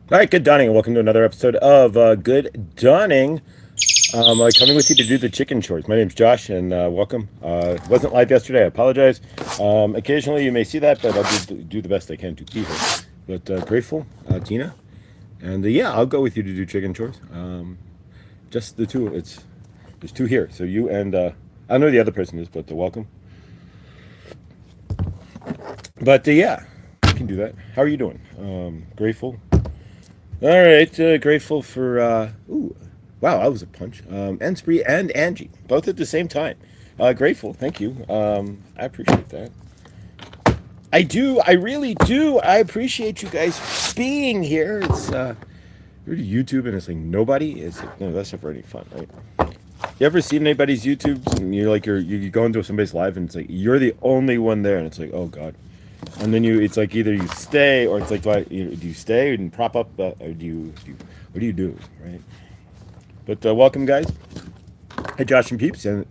All right, good dawning, and welcome to another episode of Good Dawning. Coming with you to do the chicken chores. My name's Josh, and welcome. Wasn't live yesterday. I apologize. Occasionally, you may see that, but I'll do the best I can to be here. But grateful, Tina, and yeah, I'll go with you to do chicken chores. Just the two. There's two here, so you and I don't know who the other person is, but welcome. But yeah, you can do that. How are you doing? Grateful. All right, grateful for. Ooh, wow, that was a punch. And Spree and Angie, both at the same time. Grateful, thank you. I appreciate that. I do. I really do. I appreciate you guys being here. It's you're to YouTube and it's like nobody. It's like, no, that's never any fun, right? You ever seen anybody's YouTubes and you're like you go into somebody's live and it's like you're the only one there and it's like, oh god. And then it's like either you stay or it's like do you stay and prop up or what do you do, right? But welcome, guys. Hey, Josh and peeps, and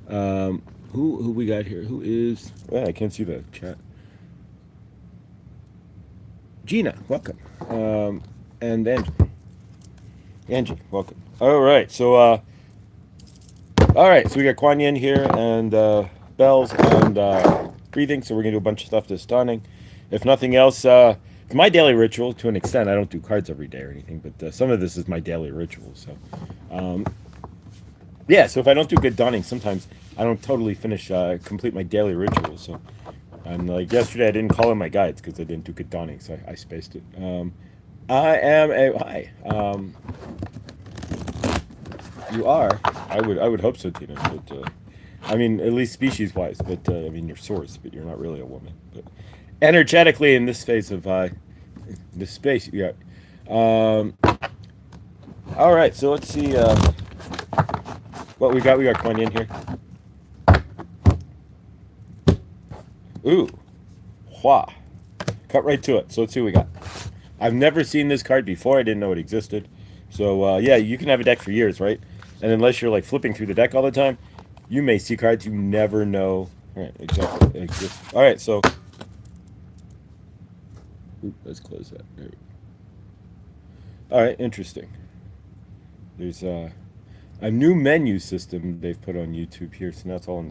who we got here? Who is? Well, I can't see the chat. Gina, welcome. And Angie, welcome. All right, so we got Kuan Yin here and bells and breathing. So we're gonna do a bunch of stuff this stunning. If nothing else, it's my daily ritual to an extent. I don't do cards every day or anything, but some of this is my daily ritual. So, yeah. So if I don't do good dawning, sometimes I don't totally complete my daily ritual. So, and like yesterday, I didn't call in my guides because I didn't do good dawning, so I spaced it. I am a hi. You are. I would hope so, Tina. But I mean, at least species wise. But I mean, you're source, but you're not really a woman. But energetically, in this phase of this space, you got. All right, so let's see what we got. We got Kuan Yin here. Ooh, Hua. Cut right to it. So let's see what we got. I've never seen this card before. I didn't know it existed. So yeah, you can have a deck for years, right? And unless you're like flipping through the deck all the time, you may see cards you never know. All right, exactly. Exist. All right, so let's close that. There. All right, interesting. There's a new menu system they've put on YouTube here, so now it's all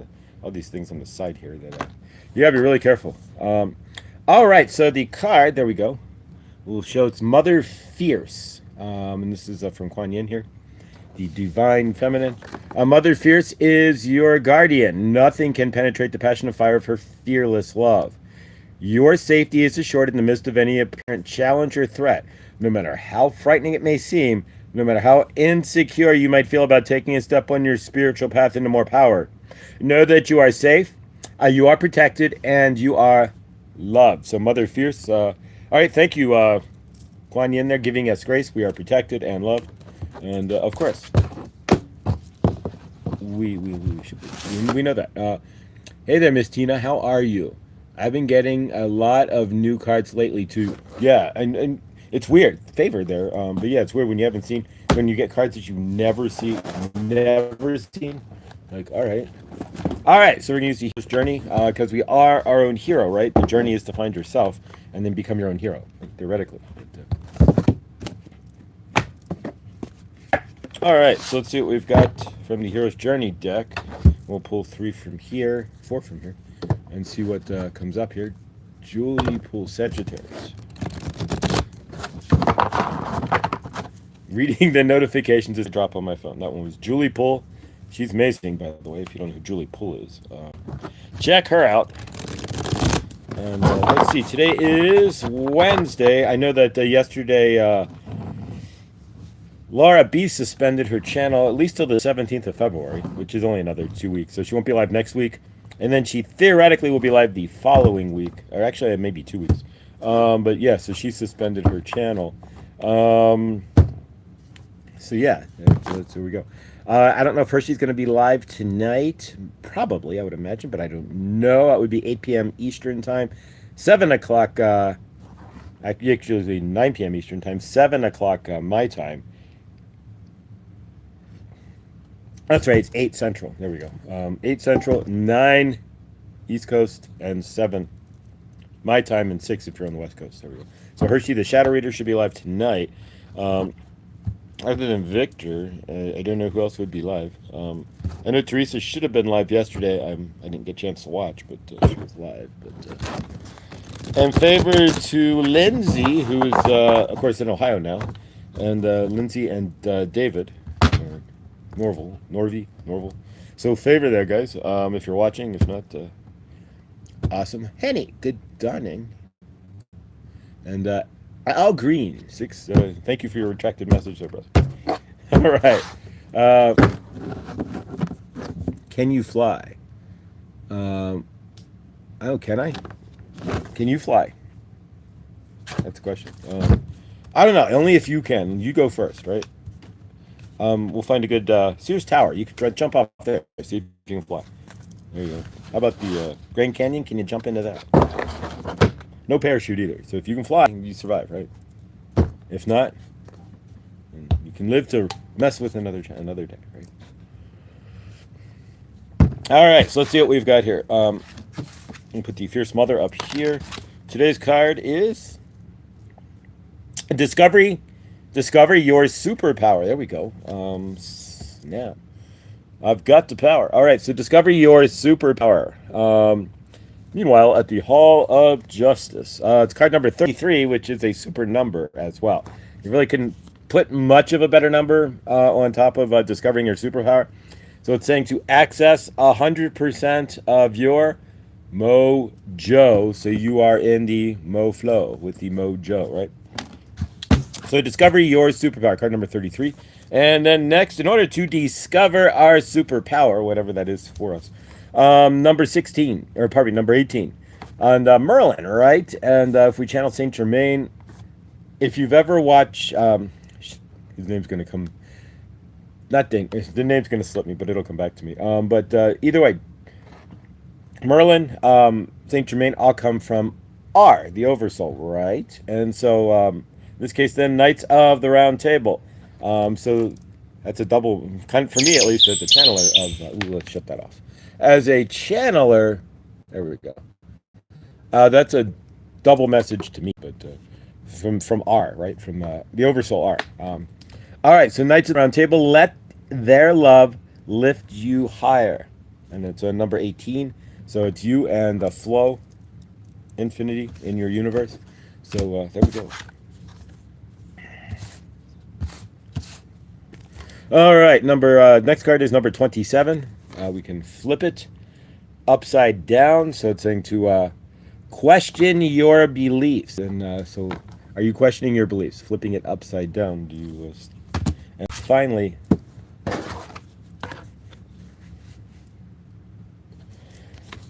these things on the side here that you gotta be really careful. All right, so the card, there we go. Will show it's Mother Fierce, and this is from Kuan Yin here, the divine feminine. Mother Fierce is your guardian. Nothing can penetrate the passionate fire of her fearless love. Your safety is assured in the midst of any apparent challenge or threat, no matter how frightening it may seem, no matter how insecure you might feel about taking a step on your spiritual path into more power. Know that you are safe, you are protected, and you are loved. So, Mother Fierce, all right, thank you, Kuan Yin there, giving us grace. We are protected and loved. And, of course, we know that. Hey there, Miss Tina, how are you? I've been getting a lot of new cards lately too. Yeah, and it's weird. Favor there. But yeah, it's weird when you haven't seen when you get cards that you never seen. Like, all right. All right, so we're gonna use the hero's journey because we are our own hero, right? The journey is to find yourself and then become your own hero, theoretically. All right, so let's see what we've got from the hero's journey deck. We'll pull four from here, and see what comes up here. Julie Pool Sagittarius. Reading the notifications is a drop on my phone. That one was Julie Pool. She's amazing, by the way, if you don't know who Julie Pool is. Check her out. And let's see, today is Wednesday. I know that yesterday Laura B suspended her channel at least till the 17th of February, which is only another 2 weeks. So she won't be live next week. And then she theoretically will be live the following week, or actually maybe 2 weeks. But yeah, so she suspended her channel. So yeah, so we go. I don't know if Hershey's going to be live tonight. Probably, I would imagine, but I don't know. It would be 8 p.m. Eastern time, 7 o'clock. Actually, 9 p.m. Eastern time, 7 o'clock my time. That's right, it's 8 Central. There we go. 8 Central, 9 East Coast, and 7 my time and 6 if you're on the West Coast. There we go. So Hershey, the Shadow Reader, should be live tonight. Other than Victor, I don't know who else would be live. I know Teresa should have been live yesterday. I didn't get a chance to watch, but she was live. But and favor to Lindsay, who's of course in Ohio now, and Lindsay and David, Norval. So favor there, guys. If you're watching, if not, awesome. Henny, good dawning. And Al Green, 6. Thank you for your retracted message there, brother. All right. Can you fly? Oh, can I? Can you fly? That's the question. I don't know. Only if you can. You go first, right? We'll find a good Sears Tower. You could try to jump off there. See if you can fly. There you go. How about the Grand Canyon? Can you jump into that? No parachute either. So if you can fly, you survive, right? If not, you can live to mess with another day, right? All right. So let's see what we've got here. Let me put the Fierce Mother up here. Today's card is Discovery. Discover your superpower. There we go. Snap. I've got the power. All right, so discover your superpower. Meanwhile, at the Hall of Justice, it's card number 33, which is a super number as well. You really couldn't put much of a better number on top of discovering your superpower. So it's saying to access 100% of your mojo. So you are in the mo flow with the mojo, right? So discover your superpower, card number 33. And then next, in order to discover our superpower, whatever that is for us, number 16, or pardon me, number 18. And Merlin, right? And if we channel Saint Germain, if you've ever watched, his name's going to come, not Ding, the name's going to slip me, but it'll come back to me. But either way, Merlin, Saint Germain, all come from R, the Oversoul, right? And so, in this case, then, Knights of the Round Table. So that's a double, kind of, for me at least, as a channeler of, let's shut that off. As a channeler, there we go. That's a double message to me, but from R, right? From the Oversoul R. All right, so Knights of the Round Table, let their love lift you higher. And it's number 18. So it's you and the flow, infinity in your universe. So there we go. All right, next card is number 27. We can flip it upside down. So it's saying to question your beliefs. And so are you questioning your beliefs? Flipping it upside down. Do you? And finally,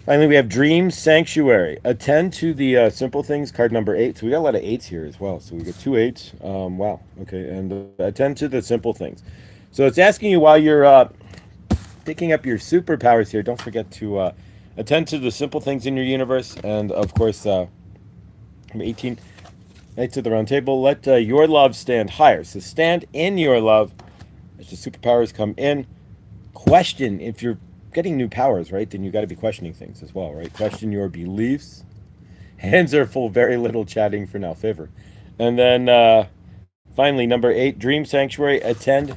we have Dream Sanctuary. Attend to the simple things, card number 8. So we got a lot of 8s here as well. So we got 2 8s. Wow. Okay. And attend to the simple things. So it's asking you while you're picking up your superpowers here, don't forget to attend to the simple things in your universe. And, of course, number 18, Knights of the Round Table, let your love stand higher. So stand in your love as the superpowers come in. Question, if you're getting new powers, right, then you got to be questioning things as well, right? Question your beliefs. Hands are full, very little chatting for now, favor. And then finally, number 8, Dream Sanctuary, attend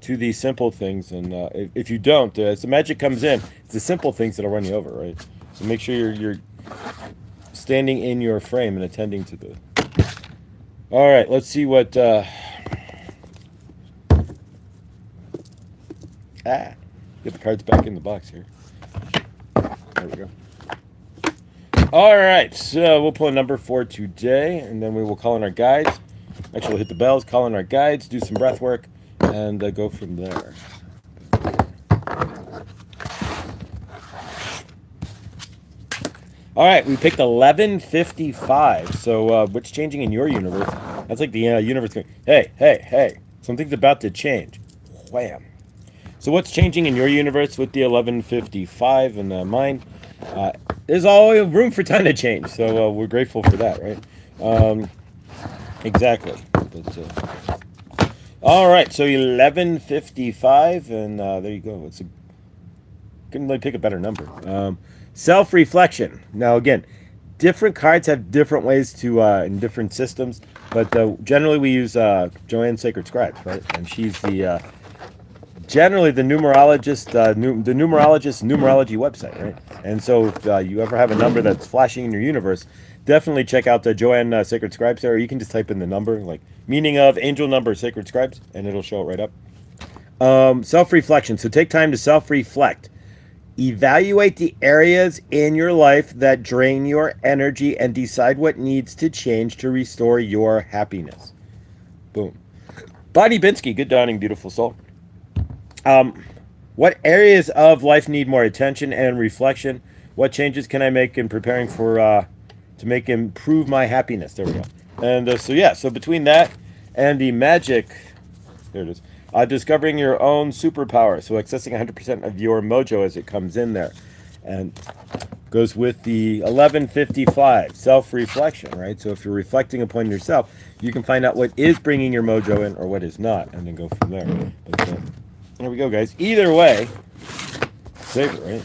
to these simple things. And if you don't, as the magic comes in, it's the simple things that'll run you over, right? So make sure you're standing in your frame and attending to the... All right, let's see what... Get the cards back in the box here. There we go. All right, so we'll pull a number for today, and then we will call in our guides. Actually, we'll hit the bells, call in our guides, do some breath work, and go from there. All right, we picked 1155. So what's changing in your universe? That's like the universe going, hey, something's about to change. Wham. So what's changing in your universe with the 1155 and mine? There's always room for time to change, so we're grateful for that, right? Exactly. But, all right, so 1155, and there you go. Couldn't really pick a better number. Self-reflection. Now, again, different cards have different ways to in different systems, but generally we use Joanne's Sacred Scribes, right? And she's the generally the numerologist, the numerologist numerology website, right? And so if you ever have a number that's flashing in your universe, definitely check out the Joanne Sacred Scribes there. Or you can just type in the number, like meaning of angel number Sacred Scribes, and it'll show it right up. Self-reflection. So take time to self-reflect. Evaluate the areas in your life that drain your energy and decide what needs to change to restore your happiness. Boom. Bonnie Binsky, good dawning, beautiful soul. What areas of life need more attention and reflection? What changes can I make in preparing for to make improve my happiness? There we go. And so between that and the magic, there it is. Discovering your own superpower, so accessing 100% of your mojo as it comes in there, and goes with the 1155 self-reflection, right? So if you're reflecting upon yourself, you can find out what is bringing your mojo in or what is not, and then go from there. But, there we go, guys. Either way, save it, right?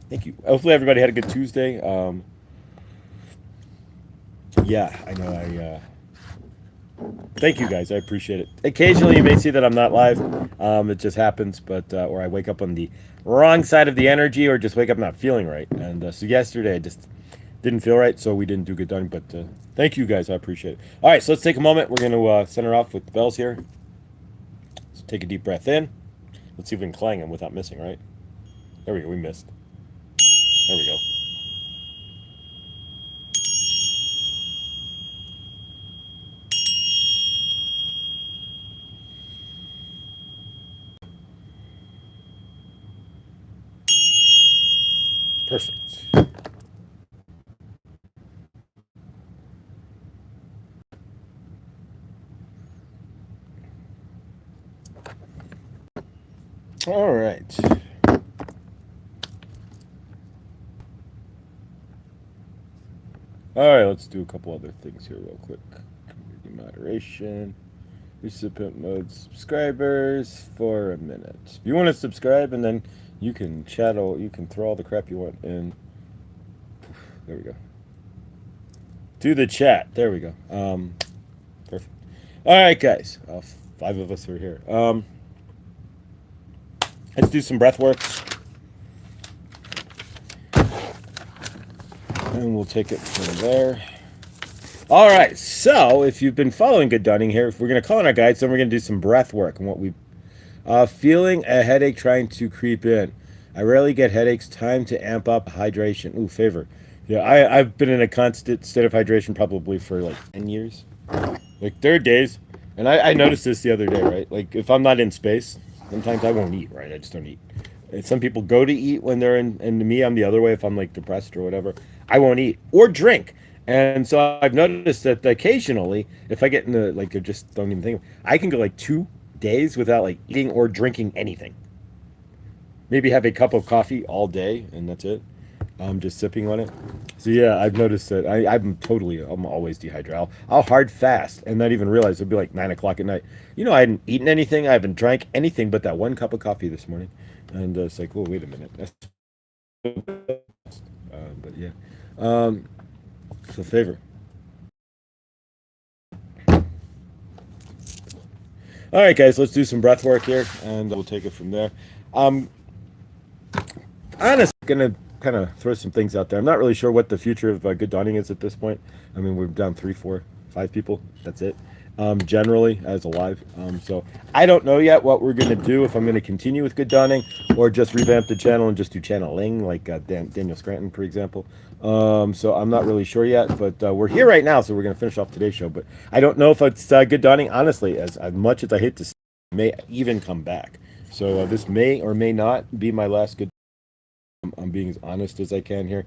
Thank you. Hopefully everybody had a good Tuesday. Yeah, I know. Thank you, guys. I appreciate it. Occasionally, you may see that I'm not live. It just happens, but or I wake up on the wrong side of the energy, or just wake up not feeling right. And so yesterday, I just didn't feel right, so we didn't do good done. But thank you, guys. I appreciate it. All right, so let's take a moment. We're going to center off with the bells here. So take a deep breath in. Let's see if we can clang them without missing, right? There we go. We missed. There we go. Perfect. All right. All right, let's do a couple other things here real quick. Community moderation, recipient mode, subscribers for a minute. If you want to subscribe, and then you can chat, you can throw all the crap you want in. There we go. To the chat. There we go. Perfect. All right, guys. 5 of us are here. Let's do some breath work. And we'll take it from there. All right. So if you've been following Good Dawning here, if we're going to call in our guides, then we're going to do some breath work. And what we feeling a headache trying to creep in. I rarely get headaches. Time to amp up hydration. Ooh, favor. Yeah, I've been in a constant state of hydration probably for like 10 years. Like there are days, and I noticed this the other day, right? Like if I'm not in space, sometimes I won't eat, right? I just don't eat. And some people go to eat when they're in, and to me, I'm the other way. If I'm like depressed or whatever, I won't eat or drink. And so I've noticed that occasionally, if I get in the, like, I just don't even think, I can go like 2 days without like eating or drinking anything. Maybe have a cup of coffee all day, and that's it. Just sipping on it. So yeah, I've noticed that I'm always dehydrated. I'll hard fast and not even realize it'll be like 9 o'clock at night. You know, I hadn't eaten anything. I haven't drank anything but that 1 cup of coffee this morning. And it's like, oh, wait a minute. That's but yeah. So favor. All right, guys, let's do some breath work here, and we'll take it from there. Honestly, gonna kind of throw some things out there. I'm not really sure what the future of Good Dawning is at this point. I mean, we're down 3, 4, 5 people. That's it. Generally, as alive. So I don't know yet what we're gonna do, if I'm gonna continue with Good Dawning or just revamp the channel and just do channeling, like Daniel Scranton, for example. So I'm not really sure yet, but we're here right now, so we're gonna finish off today's show. But I don't know if it's Good Dawning. Honestly, as much as I hate to say, may even come back. So this may or may not be my last Good. I'm being as honest as I can here,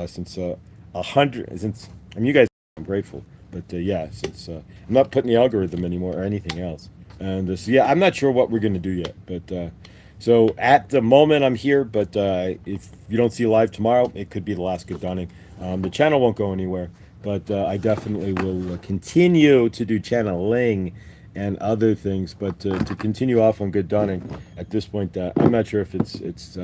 since you guys, I'm grateful, but yeah, since I'm not putting the algorithm anymore or anything else, and so yeah, I'm not sure what we're gonna do yet, but so at the moment I'm here, but if you don't see live tomorrow, it could be the last Good Dawning. The channel won't go anywhere, but I definitely will continue to do channeling and other things, but to continue off on Good Dawning at this point, I'm not sure if it's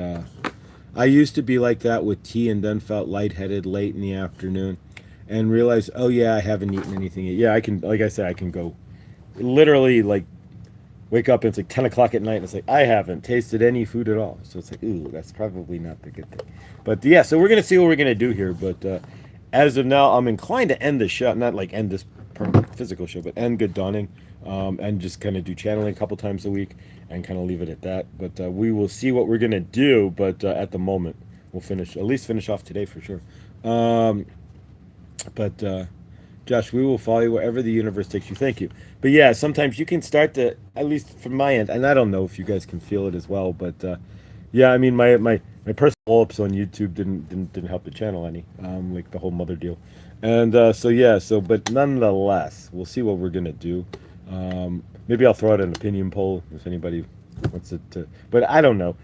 I used to be like that with tea and then felt lightheaded late in the afternoon and realized, oh yeah, I haven't eaten anything yet. Yeah, I can, like I said, I can go literally like wake up and it's like 10 o'clock at night and it's like, I haven't tasted any food at all. So it's like, ooh, that's probably not the good thing. But yeah, so we're going to see what we're going to do here. But as of now, I'm inclined to end the show, not like end this physical show, but end Good Dawning, and just kind of do channeling a couple times a week and kind of leave it at that. But we will see what we're going to do. But at the moment, we'll at least finish off today for sure. But Josh, we will follow you wherever the universe takes you. Thank you. But yeah, sometimes you can start to, at least from my end, and I don't know if you guys can feel it as well, but yeah, I mean, my personal ups on YouTube didn't help the channel any, like the whole mother deal, and so yeah, but nonetheless, we'll see what we're gonna do. Maybe I'll throw out an opinion poll if anybody wants it to, but I don't know.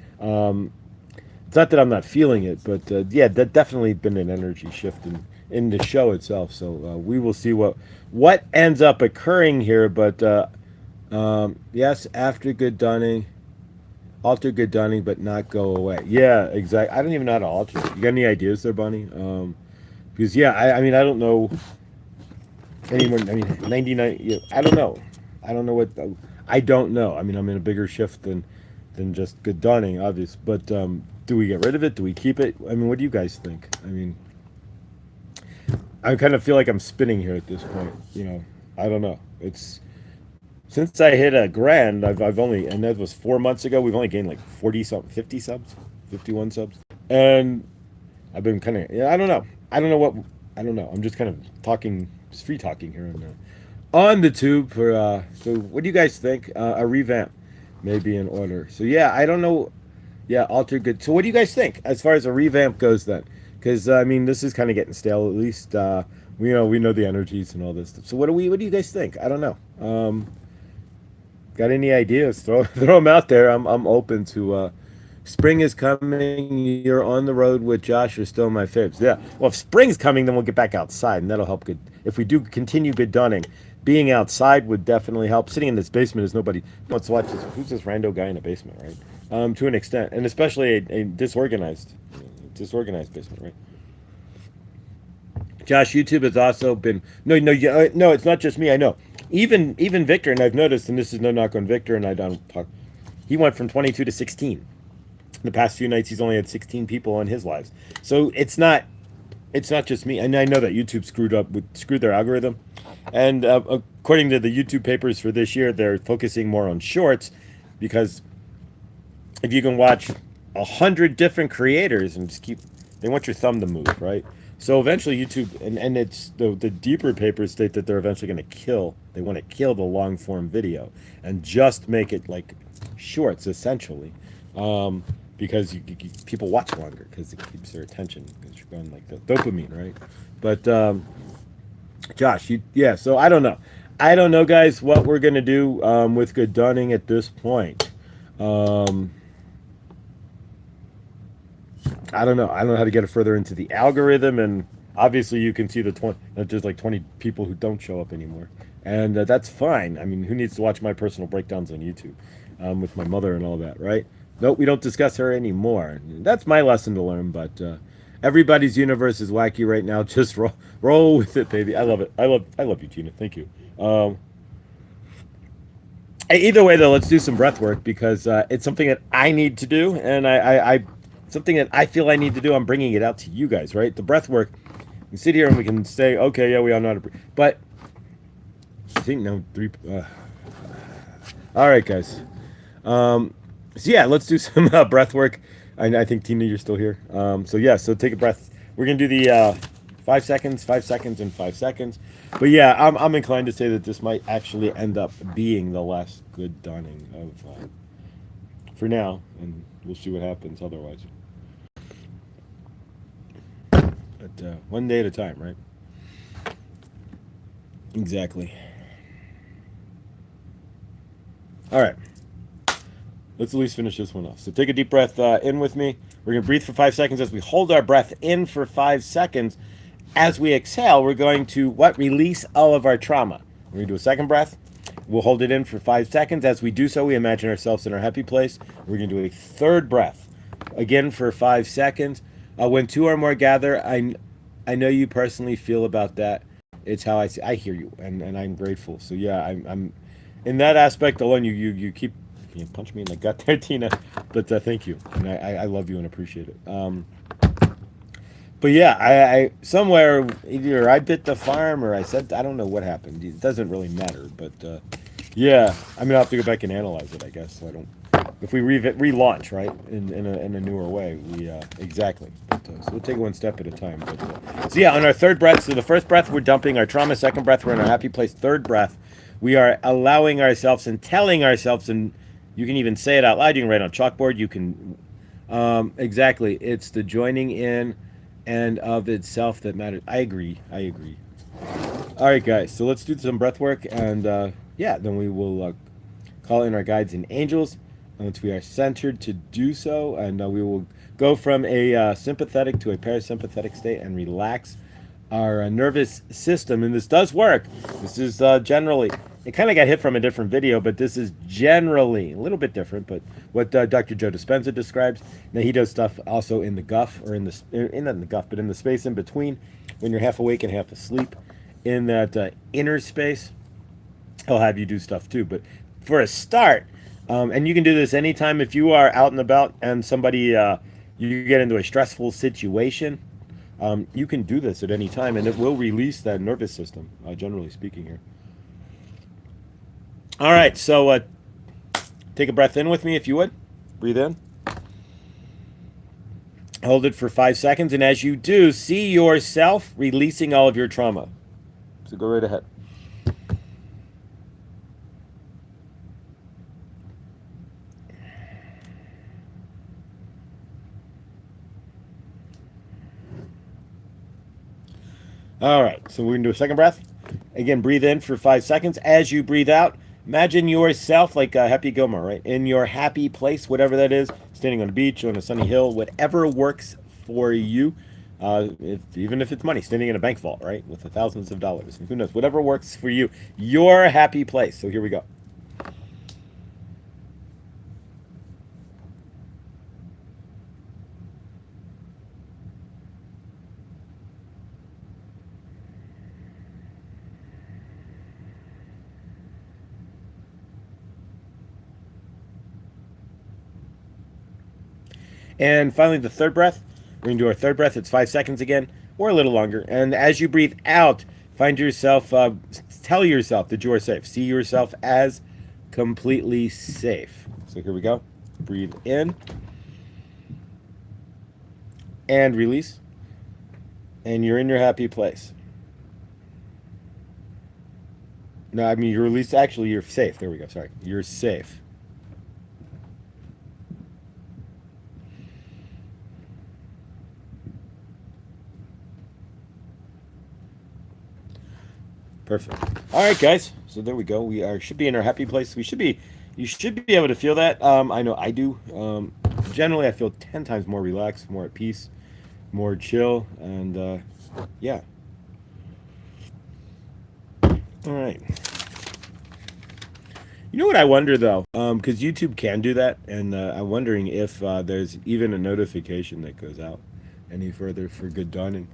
It's not that I'm not feeling it, but yeah, that definitely been an energy shift in the show itself. So we will see what ends up occurring here. But yes, after Good Dawning, alter Good Dawning, but not go away. Yeah, exactly. I don't even know how to alter it. You got any ideas there, Bunny? Because yeah, I mean, I don't know anyone. I mean, 99. Yeah, I don't know. I don't know what. I don't know. I mean, I'm in a bigger shift than just Good Dawning, obvious. But do we get rid of it? Do we keep it? I mean, what do you guys think? I mean, I kind of feel like I'm spinning here at this point. You know, I don't know. It's since I hit a grand, I've only, and that was 4 months ago. We've only gained like 40 something, 50 subs, 51 subs, and I've been kind of, yeah, I don't know. I don't know what, I don't know. I'm just kind of talking, just free talking here on the tube for. So, what do you guys think? A revamp may be in order. So yeah, I don't know. Yeah, alter good. So what do you guys think as far as a revamp goes then? Because I mean, this is kind of getting stale. At least we know the energies and all this stuff. So what do you guys think? I don't know. Got any ideas? Throw them out there. I'm open to. Spring is coming. You're on the road with Josh. You're still my fibs. Yeah. Well, if spring's coming, then we'll get back outside, and that'll help. Good. If we do continue Good Dawning, being outside would definitely help. Sitting in this basement is nobody wants to watch this. Who's this rando guy in a basement, right? To an extent, and especially a disorganized basement, right? Josh, YouTube has also been no. It's not just me. I know. Even Victor, and I've noticed, and this is no knock on Victor, and I don't talk. He went from 22 to 16. The past few nights, he's only had 16 people on his lives. So it's not just me. And I know that YouTube screwed their algorithm. And according to the YouTube papers for this year, they're focusing more on shorts because if you can watch 100 different creators and just they want your thumb to move, right? So eventually YouTube, and it's the deeper papers state that they're eventually going to they want to kill the long form video and just make it like shorts essentially. Because people watch longer because it keeps their attention because you're going like the dopamine, right? But Josh, yeah. So I don't know, guys, what we're gonna do with Good Dawning at this point. I don't know how to get it further into the algorithm, and obviously you can see that there's like 20 people who don't show up anymore, and that's fine. I mean, who needs to watch my personal breakdowns on YouTube with my mother and all that, right? Nope, we don't discuss her anymore. That's my lesson to learn, but everybody's universe is wacky right now. Just roll with it, baby. I love it. I love you, Tina. Thank you. Either way, though, let's do some breath work because it's something that I need to do, and I something that I feel I need to do. I'm bringing it out to you guys, right? The breath work. We sit here and we can say, okay, yeah, we all know how to breathe. But I think no three. All right, guys. So yeah, let's do some breath work. I think Tina, you're still here. So yeah, so take a breath. We're gonna do the 5 seconds, 5 seconds, and 5 seconds. But yeah, I'm inclined to say that this might actually end up being the last Good Dawning of for now, and we'll see what happens otherwise. But one day at a time, right? Exactly. All right. Let's at least finish this one off. So take a deep breath in with me. We're going to breathe for 5 seconds. As we hold our breath in for 5 seconds, as we exhale, we're going to release all of our trauma. We're going to do a second breath. We'll hold it in for 5 seconds. As we do so, we imagine ourselves in our happy place. We're going to do a third breath. again for 5 seconds. When two or more gather, I know you personally feel about that. It's how I see. I hear you, and I'm grateful. So yeah, I'm in that aspect alone. You keep you punch me in the gut there, Tina. But thank you, and I love you and appreciate it. But yeah, I somewhere either I bit the farm or I said I don't know what happened. It doesn't really matter. But yeah, I mean I'll have to go back and analyze it. I guess so I don't. If we relaunch right in a newer way, we exactly. But, so we'll take it one step at a time. But, so yeah, on our third breath. So the first breath we're dumping our trauma. Second breath we're in our happy place. Third breath we are allowing ourselves and telling ourselves, and you can even say it out loud. You can write on chalkboard. You can exactly. It's the joining in and of itself that matters. I agree. I agree. All right, guys. So let's do some breath work, and yeah, then we will call in our guides and angels once we are centered to do so, and we will go from a sympathetic to a parasympathetic state and relax our nervous system. And this does work. This is generally, it kind of got hit from a different video, but this is generally a little bit different. But what Dr. Joe Dispenza describes, now he does stuff also in the guff, or in the not in the guff, but in the space in between, when you're half awake and half asleep, in that inner space. He'll have you do stuff too. But for a start, and you can do this anytime if you are out and about and somebody you get into a stressful situation. You can do this at any time, and it will release that nervous system, generally speaking here. All right, so take a breath in with me if you would. Breathe in. Hold it for 5 seconds, and as you do, see yourself releasing all of your trauma. So go right ahead. All right, so we're going to do a second breath. Again, breathe in for 5 seconds. As you breathe out, imagine yourself like Happy Gilmore, right? In your happy place, whatever that is, standing on a beach, on a sunny hill, whatever works for you. Even if it's money, standing in a bank vault, right? With thousands of dollars. Who knows? Whatever works for you. Your happy place. So here we go. And finally, the third breath. We're going to do our third breath. It's 5 seconds again, or a little longer. And as you breathe out, find yourself, tell yourself that you are safe. See yourself as completely safe. So here we go. Breathe in. And release. And you're in your happy place. No, I mean, you're released. Actually, you're safe. There we go. Sorry. You're safe. Perfect. All right, guys. So there we go. We should be in our happy place. You should be able to feel that. I know I do. Generally, I feel 10 times more relaxed, more at peace, more chill, and yeah. All right. You know what I wonder though, because YouTube can do that, and I'm wondering if there's even a notification that goes out any further for good dawning.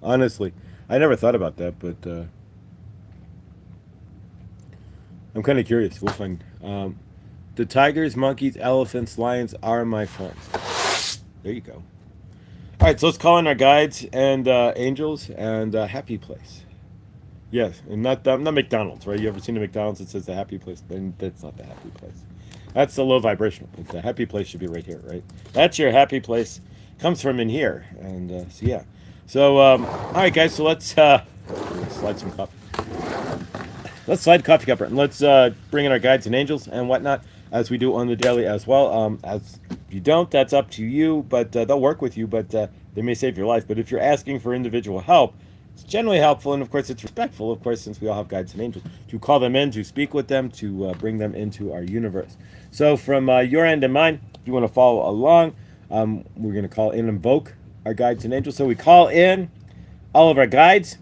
Honestly, I never thought about that, but. I'm kind of curious. We'll find. The tigers, monkeys, elephants, lions are my friends. There you go. All right, so let's call in our guides and angels and happy place. Yes, and not McDonald's, right? You ever seen a McDonald's that says the happy place? Then that's not the happy place. That's the low vibrational. The happy place should be right here, right? That's your happy place. Comes from in here, and so yeah. So all right, guys. So let's slide some coffee. Let's slide coffee cup and let's bring in our guides and angels and whatnot, as we do on the daily as well. As if you don't, that's up to you, but they'll work with you, but they may save your life. But if you're asking for individual help, it's generally helpful, and of course it's respectful, of course, since we all have guides and angels, to call them in, to speak with them, to bring them into our universe. So from your end and mine, if you want to follow along, we're going to call in and invoke our guides and angels. So we call in all of our guides.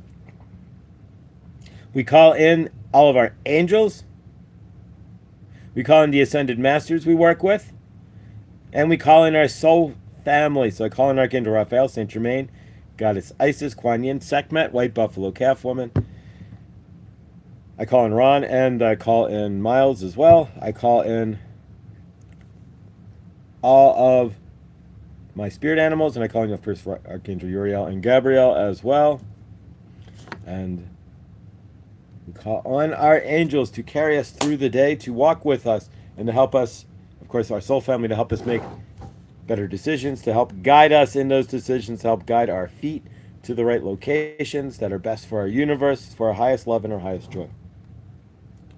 We call in all of our angels. We call in the ascended masters we work with. And we call in our soul family. So I call in Archangel Raphael, Saint Germain, Goddess Isis, Kuan Yin, Sekhmet, White Buffalo Calf Woman. I call in Ron, and I call in Miles as well. I call in all of my spirit animals, and I call in, of course, Archangel Uriel and Gabriel as well. And we call on our angels to carry us through the day, to walk with us, and to help us, of course, our soul family, to help us make better decisions, to help guide us in those decisions, to help guide our feet to the right locations that are best for our universe, for our highest love and our highest joy.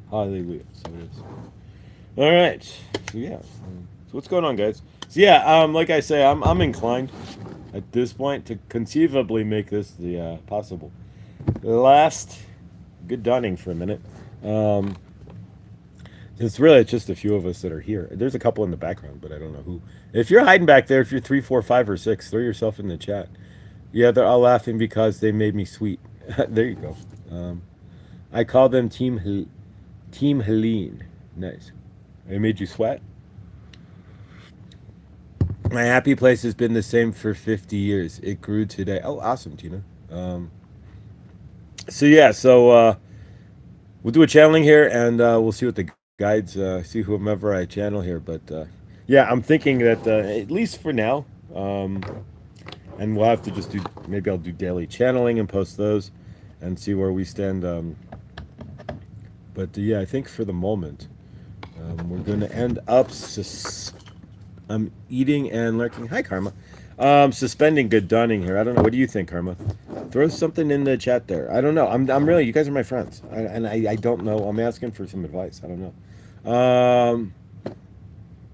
Hallelujah. So it is. All right. So yeah. So what's going on, guys? So yeah, like I say, I'm inclined at this point to conceivably make this the possible last good dawning for a minute. It's just a few of us that are here. There's a couple in the background, but I don't know who. If you're hiding back there, if you're 3, 4, 5, or 6, throw yourself in the chat. Yeah, they're all laughing because they made me sweet. There you go. I call them Team Helene. Nice. They made you sweat? My happy place has been the same for 50 years. It grew today. Oh, awesome, Tina. So we'll do a channeling here, and we'll see what the guides, see whomever I channel here. But yeah, I'm thinking that at least for now, and we'll have to just do, maybe I'll do daily channeling and post those and see where we stand. But yeah, I think for the moment, we're going to end up I'm eating and lurking. Hi, Karma. Suspending good dawning here. I don't know. What do you think, Karma? Throw something in the chat there. I don't know. I'm really, you guys are my friends. I don't know. I'm asking for some advice. I don't know.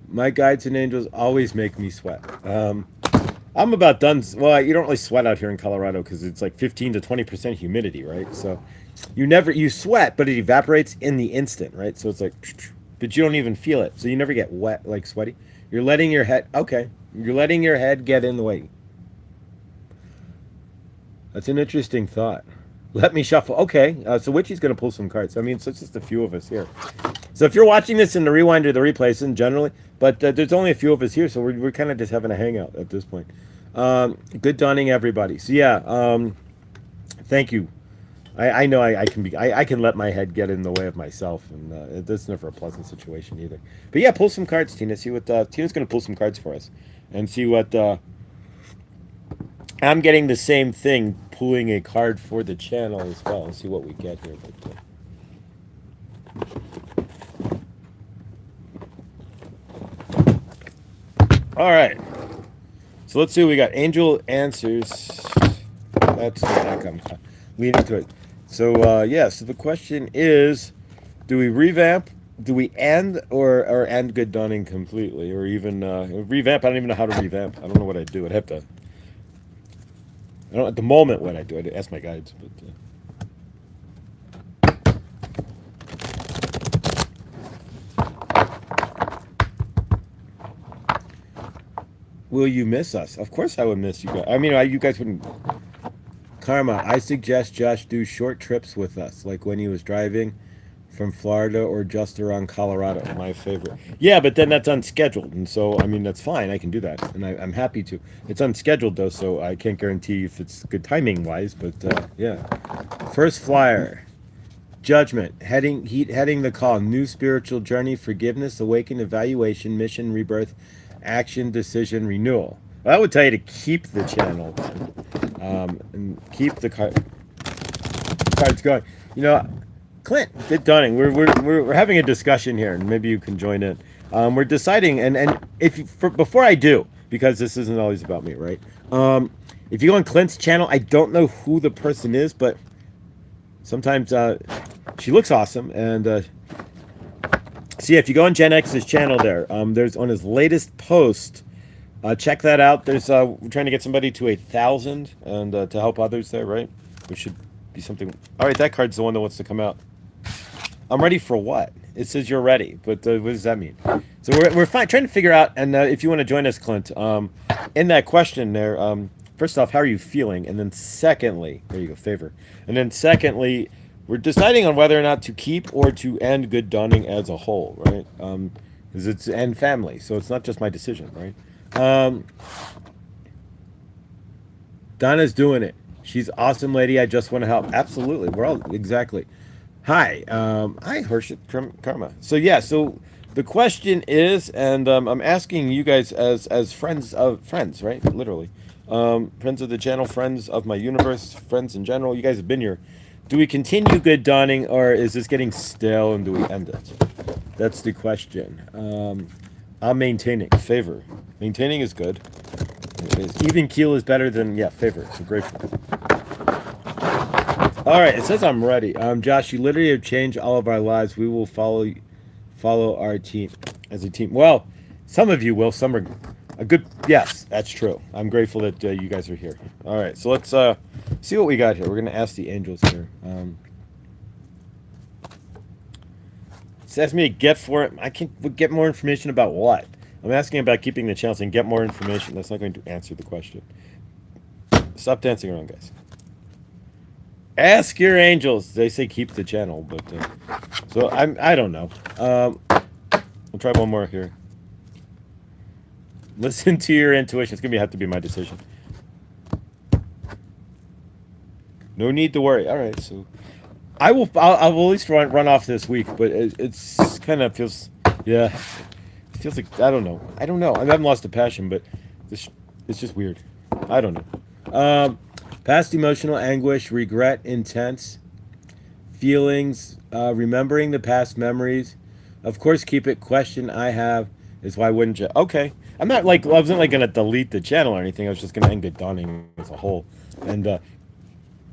My guides and angels always make me sweat. I'm about done. Well, you don't really sweat out here in Colorado because it's like 15 to 20% humidity, right? So you sweat, but it evaporates in the instant, right? So it's like, but you don't even feel it. So you never get wet, like sweaty. You're letting your head, you're letting your head get in the way. That's an interesting thought. Let me shuffle. Okay, so Witchy's going to pull some cards. I mean, so it's just a few of us here. So if you're watching this in the rewind or the replays, and generally, but there's only a few of us here, so we're kind of just having a hangout at this point. Good dawning, everybody. So yeah, thank you. I know I can let my head get in the way of myself, and that's never a pleasant situation either. But yeah, pull some cards, Tina. See what Tina's going to pull some cards for us, and see what I'm getting the same thing, pulling a card for the channel as well, and see what we get here. All right. So let's see what we got. Angel answers. That's I'm leading to it. So yeah. So the question is, do we revamp? Do we end or end good dawning completely, or even revamp? I don't even know how to revamp. I don't know what I'd do. I'd have to. I don't at the moment what I do. I'd ask my guides, but. Will you miss us? Of course I would miss you guys. I mean, you guys wouldn't. Karma, I suggest Josh do short trips with us, like when he was driving from Florida or just around Colorado. My favorite. Yeah, but then that's unscheduled, and so I mean that's fine. I can do that, and I'm happy to. It's unscheduled though, so I can't guarantee if it's good timing wise. But yeah, first flyer, judgment, heading the call, new spiritual journey, forgiveness, awaken, evaluation, mission, rebirth, action, decision, renewal. Well, I would tell you to keep the channel and keep the cards going. You know, Clint, good dawning. We're having a discussion here, and maybe you can join in. We're deciding, and before I do, because this isn't always about me, right? If you go on Clint's channel, I don't know who the person is, but sometimes she looks awesome, and. So yeah, if you go on Gen X's channel there's on his latest post, check that out. There's we're trying to get somebody to 1,000 and to help others there, right? Which should be something. All right, that card's the one that wants to come out. I'm ready for what? It says you're ready, but what does that mean? So we're trying to figure out, and if you want to join us, Clint, in that question there, first off, how are you feeling? And then secondly, there you go, favor. And then secondly, we're deciding on whether or not to keep or to end good dawning as a whole, right? Because it's end family, so it's not just my decision, right? Donna's doing it. She's awesome, lady. I just want to help. Absolutely. We're all exactly. Hi. Hi, Harshit Karma. So yeah. So the question is, and I'm asking you guys as friends of friends, right? Literally, friends of the channel, friends of my universe, friends in general. You guys have been here. Do we continue good dawning, or is this getting stale, and do we end it? That's the question. I'm maintaining favor. Maintaining is good. Even keel is better than favor. So grateful. All right, it says I'm ready. Josh, you literally have changed all of our lives. We will follow our team as a team. Well, some of you will. Some are a good. Yes, that's true. I'm grateful that you guys are here. All right, so let's see what we got here. We're gonna ask the angels here. It asks me to get for it. I can get more information about what? I'm asking about keeping the channel and get more information. That's not going to answer the question. Stop dancing around, guys. Ask your angels. They say keep the channel, but so I don't know. We'll try one more here. Listen to your intuition. It's gonna have to be my decision. No need to worry. All right, so I'll at least run off this week, but it's kind of feels it feels like I don't know. I haven't lost a passion, but it's just weird. I don't know. Past emotional anguish, regret, intense feelings, remembering the past memories. Of course, keep it. Question I have is why wouldn't you? Okay, I'm not like I wasn't like gonna delete the channel or anything. I was just gonna end good dawning as a whole and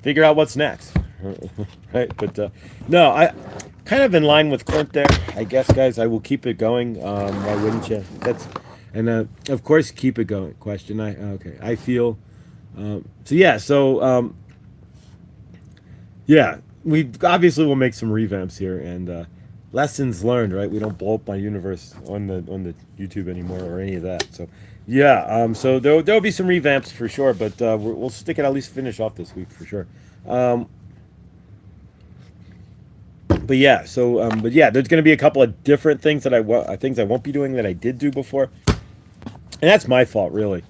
figure out what's next, right? But no, I kind of in line with Clint there. I guess, guys, I will keep it going. Why wouldn't you? Of course, keep it going. Question I feel. We obviously will make some revamps here and lessons learned, right? We don't blow up my universe on the YouTube anymore or any of that. So so there'll be some revamps for sure, but we'll stick it at least finish off this week for sure. There's going to be a couple of different things that I won't be doing that I did do before, and that's my fault really.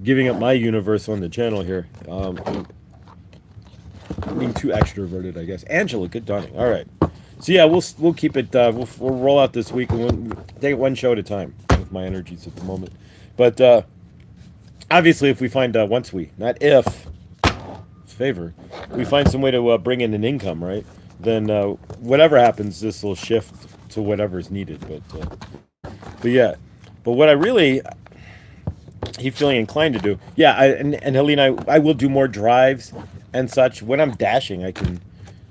Giving up my universe on the channel here. Being too extroverted, I guess. Angela, good dawning. All right. So yeah, we'll keep it. We'll roll out this week and we'll take it one show at a time with my energies at the moment. But obviously, if we find favor, we find some way to bring in an income, right? Then whatever happens, this will shift to whatever's needed. But what I really feeling inclined to do. And Helena, I will do more drives and such. When I'm dashing, I can,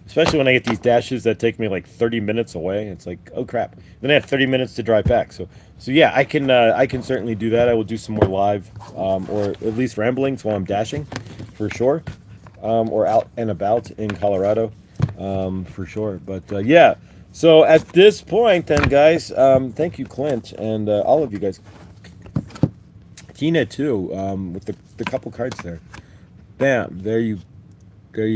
especially when I get these dashes that take me like 30 minutes away. It's like, oh crap. Then I have 30 minutes to drive back. So yeah, I can certainly do that. I will do some more live, or at least ramblings while I'm dashing, for sure, or out and about in Colorado, for sure. But yeah. So at this point, then, guys, thank you, Clint, and all of you guys. Tina too, with the couple cards there. Bam, there you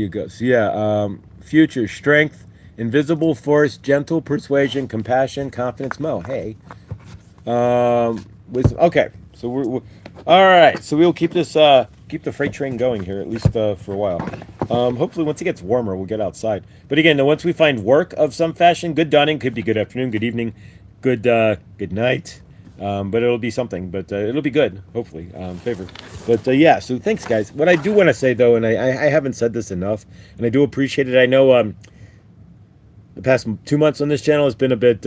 go. So future, strength, invisible force, gentle persuasion, compassion, confidence. Hey, wisdom. Okay, so we're all right. So we'll keep this keep the freight train going here at least for a while. Hopefully once it gets warmer, we'll get outside. But again, once we find work of some fashion, good dawning, could be good afternoon, good evening, good night. But it'll be something, but it'll be good, hopefully, favor. But so thanks, guys. What I do want to say, though, and I haven't said this enough, and I do appreciate it. I know the past 2 months on this channel has been a bit,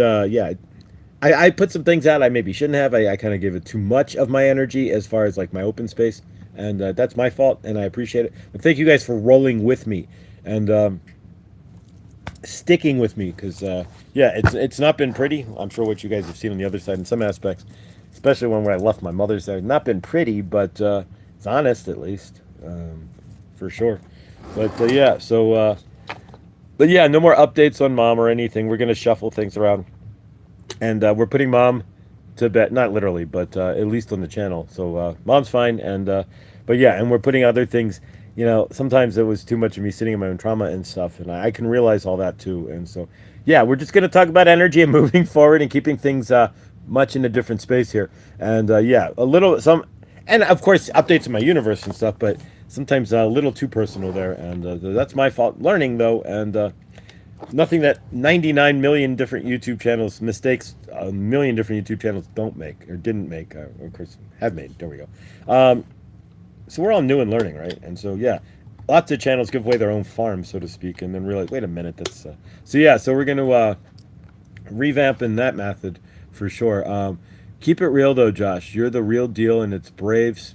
I put some things out I maybe shouldn't have. I kind of gave it too much of my energy as far as like my open space, and that's my fault, and I appreciate it. But thank you guys for rolling with me and sticking with me, because it's not been pretty. I'm sure what you guys have seen on the other side in some aspects, especially when I left my mother's side. Not been pretty, but it's honest at least, for sure. But no more updates on mom or anything. We're gonna shuffle things around, and we're putting mom to bed, not literally, but at least on the channel. So mom's fine, and and we're putting other things. Sometimes it was too much of me sitting in my own trauma and stuff, and I can realize all that too. And so, we're just going to talk about energy and moving forward and keeping things much in a different space here. And and of course updates in my universe and stuff, but sometimes a little too personal there, and that's my fault. Learning though, and nothing that 99 million different YouTube channels mistakes, a million different YouTube channels don't make or didn't make, of course have made. There we go. So we're all new and learning, right? And so yeah, lots of channels give away their own farm, so to speak, and then realize, wait a minute, that's so yeah. So we're gonna revamp in that method for sure. Keep it real though, Josh. You're the real deal, and it's brave,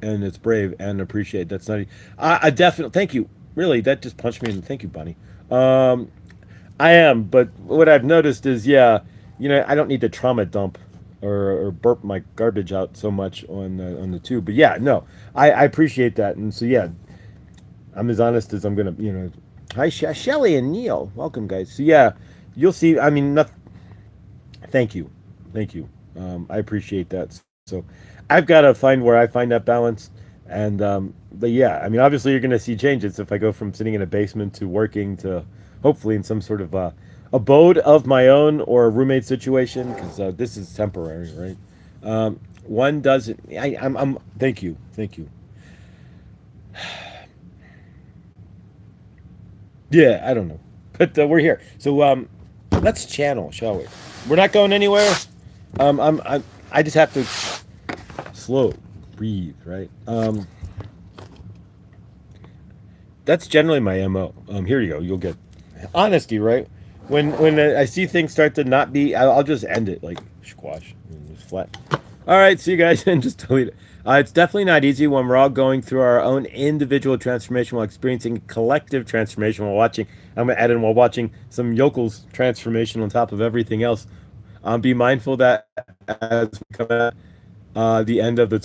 and appreciate. That's not. I definitely thank you. Really, that just punched me in. Thank you, Bunny. Um, I am, but what I've noticed is, yeah, I don't need to trauma dump or burp my garbage out so much on the tube. But yeah, no, I appreciate that, and so yeah, I'm as honest as I'm gonna. Hi, Shelly and Neil, welcome guys. So yeah, you'll see. I mean, thank you, thank you. I appreciate that. So I've got to find where I find that balance, and but yeah, I mean, obviously you're gonna see changes if I go from sitting in a basement to working to hopefully in some sort of abode of my own or a roommate situation, because this is temporary, right? One doesn't. I'm. Thank you. Thank you. Yeah, I don't know, but we're here. So let's channel, shall we? We're not going anywhere. I just have to slow, breathe, right? That's generally my MO. Here you go. You'll get honesty, right? When I see things start to not be, I'll just end it like squash, and just flat. All right, see you guys, and just delete it. It's definitely not easy when we're all going through our own individual transformation while experiencing collective transformation while watching. I'm gonna add in while watching some yokels transformation on top of everything else. Be mindful that as we come at the end of the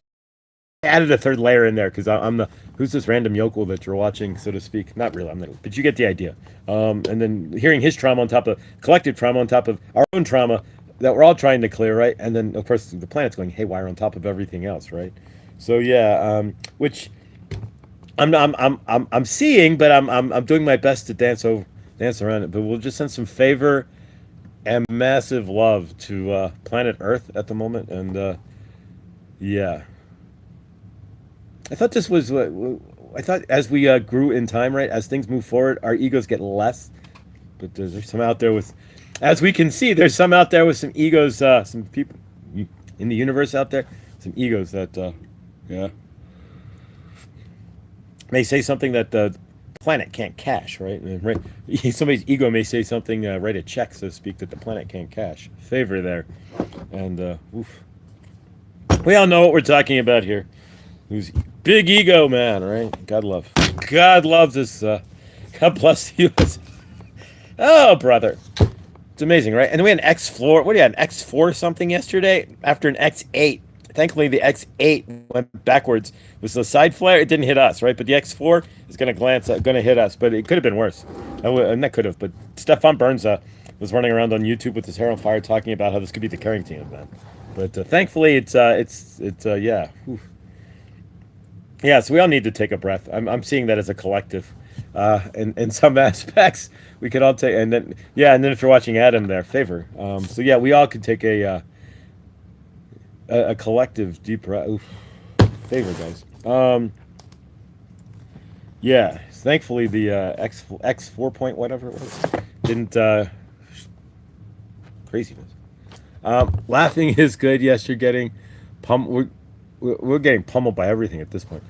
I added a third layer in there because I'm the who's this random yokel that you're watching, so to speak. Not really, I'm not, but you get the idea. And then hearing his trauma on top of collective trauma on top of our own trauma that we're all trying to clear, right? And then of course the planet's going haywire on top of everything else, right? So yeah, which I'm seeing, but I'm doing my best to dance around it. But we'll just send some favor and massive love to planet Earth at the moment, and yeah. I thought this was what I thought as we grew in time, right? As things move forward, our egos get less. But there's some out there with, as we can see, there's some out there with some egos, some people in the universe out there, some egos that, yeah, may say something that the planet can't cash, right? Right. Somebody's ego may say something, write a check, so to speak, that the planet can't cash. Favor there, and oof. We all know what we're talking about here. Who's big ego man, right? God loves us. God bless you. Oh, brother, it's amazing, right? And then we had an X4. What do you had? An X4 something yesterday after an X8. Thankfully, the X8 went backwards. It was the side flare. It didn't hit us, right? But the X4 is going to hit us. But it could have been worse. And that could have. But Stefan Burns was running around on YouTube with his hair on fire, talking about how this could be the Carrington event. But thankfully, it's yeah. Whew. Yeah, so we all need to take a breath. I'm seeing that as a collective. In some aspects, we could all take, and then if you're watching Adam there, favor. So yeah, we all could take a collective deep breath. Oof. Favor, guys. Yeah, thankfully the X 4 point whatever it was didn't craziness. Laughing is good. Yes, you're getting we're getting pummeled by everything at this point.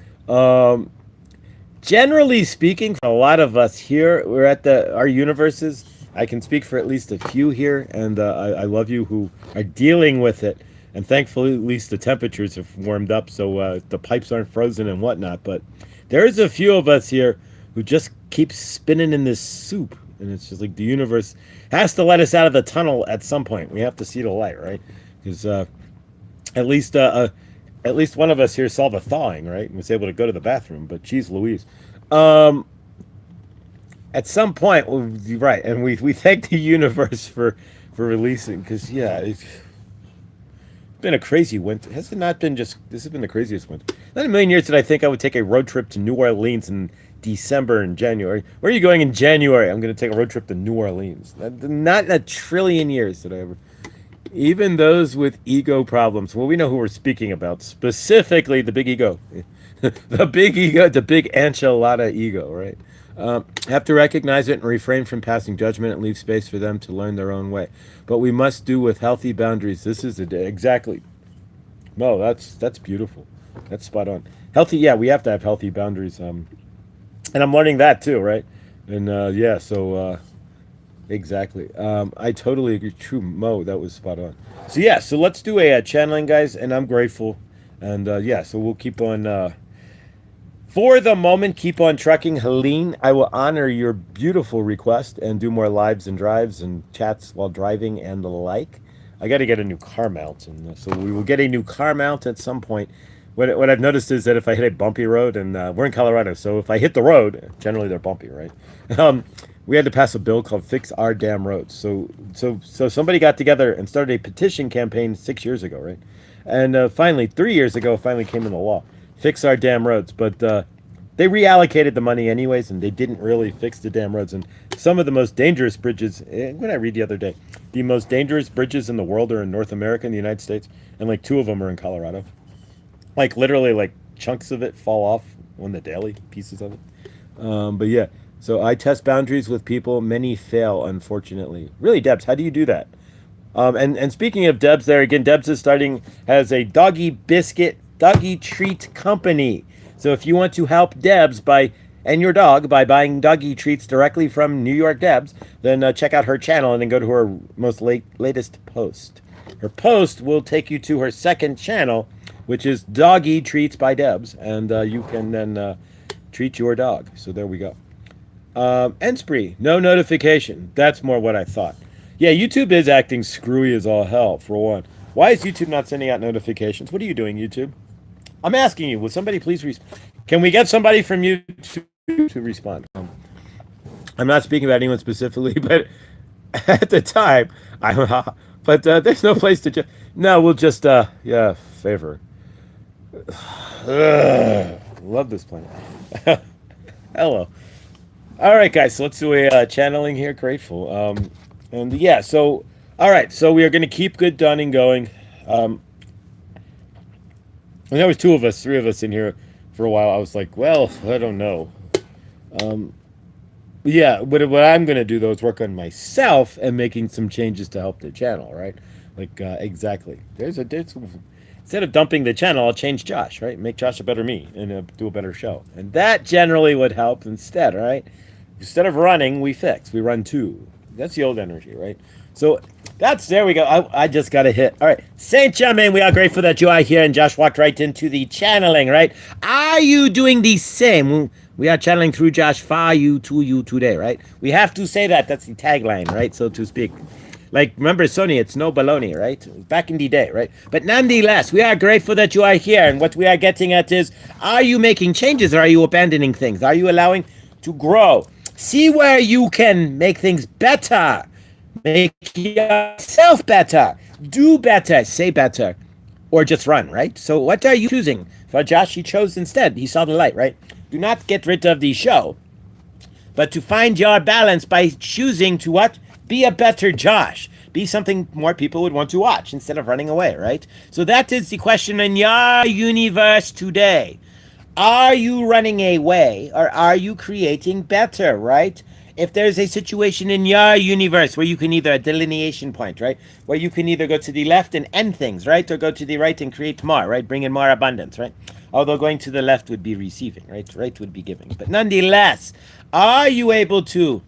Generally speaking, for a lot of us here, we're at our universes. I can speak for at least a few here, and I love you who are dealing with it. And thankfully, at least the temperatures have warmed up, so the pipes aren't frozen and whatnot. But there's a few of us here who just keep spinning in this soup, and it's just like the universe has to let us out of the tunnel at some point. We have to see the light, right? Because at least one of us here saw the thawing, right? And was able to go to the bathroom. But geez, Louise, at some point, right? And we thank the universe for releasing, because yeah, it's been a crazy winter. Has it not been just? This has been the craziest winter. Not in a million years did I think I would take a road trip to New Orleans in December and January. Where are you going in January? I'm going to take a road trip to New Orleans. Not in a trillion years did I ever. Even those with ego problems. Well, we know who we're speaking about. Specifically, the big ego. The big ego, the big enchilada ego, right? Have to recognize it and refrain from passing judgment and leave space for them to learn their own way. But we must do with healthy boundaries. This is exactly. No, that's beautiful. That's spot on. Healthy, yeah, we have to have healthy boundaries. And I'm learning that too, right? And yeah, so exactly. I totally agree. True, Mo, that was spot on. So yeah, so let's do a channeling, guys, and I'm grateful. And yeah, so we'll keep on. For the moment, keep on trucking. Helene, I will honor your beautiful request and do more lives and drives and chats while driving and the like. I got to get a new car mount, and so we will get a new car mount at some point. What I've noticed is that if I hit a bumpy road, and we're in Colorado, so if I hit the road, generally they're bumpy, right? Um, we had to pass a bill called "Fix Our Damn Roads." So somebody got together and started a petition campaign 6 years ago, right? And finally, 3 years ago, finally came into law, "Fix Our Damn Roads." But they reallocated the money anyways, and they didn't really fix the damn roads. And some of the most dangerous bridges, what I read the other day, the most dangerous bridges in the world are in North America, in the United States, and like two of them are in Colorado. Like literally, like chunks of it fall off on the daily, pieces of it. But yeah, so I test boundaries with people. Many fail, unfortunately. Really, Debs, how do you do that? And speaking of Debs, there again, Debs is starting as a doggy biscuit, doggy treat company. So if you want to help Debs by and your dog by buying doggy treats directly from New York Debs, then check out her channel and then go to her most latest post. Her post will take you to her second channel, which is Doggy Treats by Debs, and you can then treat your dog. So there we go. Enspree, no notification. That's more what I thought. Yeah, YouTube is acting screwy as all hell, for one. Why is YouTube not sending out notifications? What are you doing, YouTube? I'm asking you, will somebody please can we get somebody from YouTube to respond? I'm not speaking about anyone specifically, but at the time, but there's no place to just, no, we'll just, yeah, favor. Love this planet. Hello. All right, guys, so let's do a channeling here. Grateful. And yeah, so, all right, so we are going to keep good dunning going. And there was three of us in here for a while. I was like, well, I don't know. Yeah, what I'm going to do, though, is work on myself and making some changes to help the channel, right? Like, exactly. Instead of dumping the channel, I'll change Josh, right? Make Josh a better me and do a better show. And that generally would help instead, right? Instead of running, we fix. We run two. That's the old energy, right? So there we go. I just got a hit. All right. Saint Germain, we are grateful that you are here. And Josh walked right into the channeling, right? Are you doing the same? We are channeling through Josh for you, to you today, right? We have to say that. That's the tagline, right? So to speak. Like, remember, Sony, it's no baloney, right? Back in the day, right? But nonetheless, we are grateful that you are here. And what we are getting at is, are you making changes or are you abandoning things? Are you allowing to grow? See where you can make things better. Make yourself better. Do better. Say better. Or just run, right? So what are you choosing? For Josh, he chose instead. He saw the light, right? Do not get rid of the show, but to find your balance by choosing to what? Be a better Josh. Be something more people would want to watch instead of running away, right? So that is the question in your universe today. Are you running away or are you creating better, right? If there's a situation in your universe where you can either a delineation point, right? Where you can either go to the left and end things, right? Or go to the right and create more, right? Bring in more abundance, right? Although going to the left would be receiving, right? Right would be giving. But nonetheless, are you able to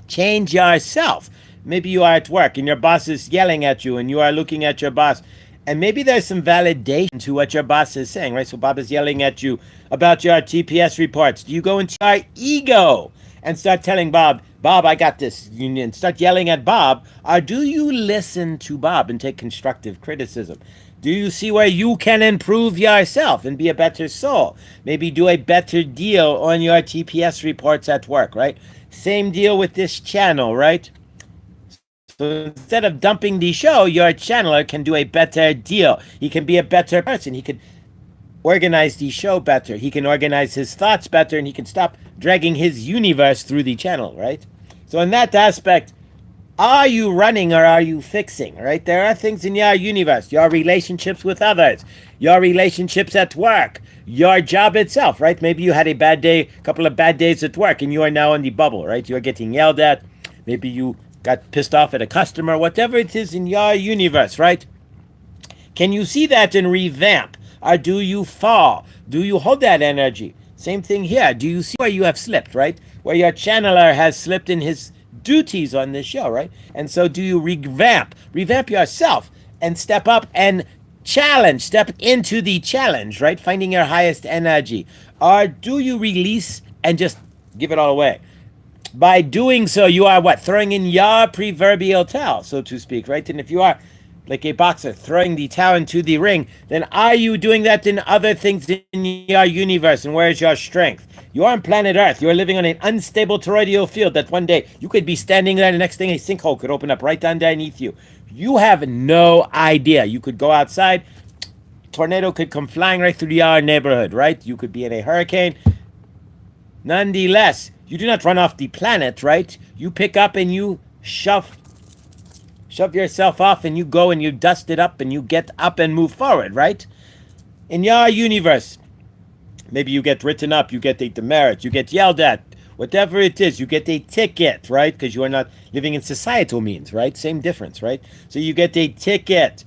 change yourself? Maybe you are at work and your boss is yelling at you and you are looking at your boss. And maybe there's some validation to what your boss is saying, right? So Bob is yelling at you about your TPS reports. Do you go into your ego and start telling Bob, I got this, and start yelling at Bob? Or do you listen to Bob and take constructive criticism? Do you see where you can improve yourself and be a better soul? Maybe do a better deal on your TPS reports at work, right? Same deal with this channel, right? So instead of dumping the show, your channeler can do a better deal. He can be a better person. He can organize the show better. He can organize his thoughts better, and he can stop dragging his universe through the channel, right? So in that aspect, Are you running or are you fixing, right? There are things in your universe, your relationships with others, your relationships at work, your job itself, right? Maybe you had a bad day, a couple of bad days at work, and you are now in the bubble, right? You're getting yelled at. Maybe you got pissed off at a customer, whatever it is in your universe, right? Can you see that and revamp? Or do you fall? Do you hold that energy? Same thing here. Do you see where you have slipped, right? Where your channeler has slipped in his duties on this show, right? And so do you revamp? Revamp yourself and step up and challenge, step into the challenge, right? Finding your highest energy. Or do you release and just give it all away? By doing so, you are what? Throwing in your proverbial towel, so to speak, right? And if you are like a boxer throwing the towel into the ring, then are you doing that in other things in your universe? And where is your strength? You are on planet Earth. You are living on an unstable toroidal field that one day you could be standing there, and the next thing a sinkhole could open up right underneath you. You have no idea. You could go outside, tornado could come flying right through your neighborhood, right? You could be in a hurricane. Nonetheless, you do not run off the planet, right? You pick up and you shove yourself off and you go and you dust it up and you get up and move forward, right? In your universe, maybe you get written up, you get a demerit, you get yelled at, whatever it is, you get a ticket, right? Because you are not living in societal means, right? Same difference, right? So you get a ticket.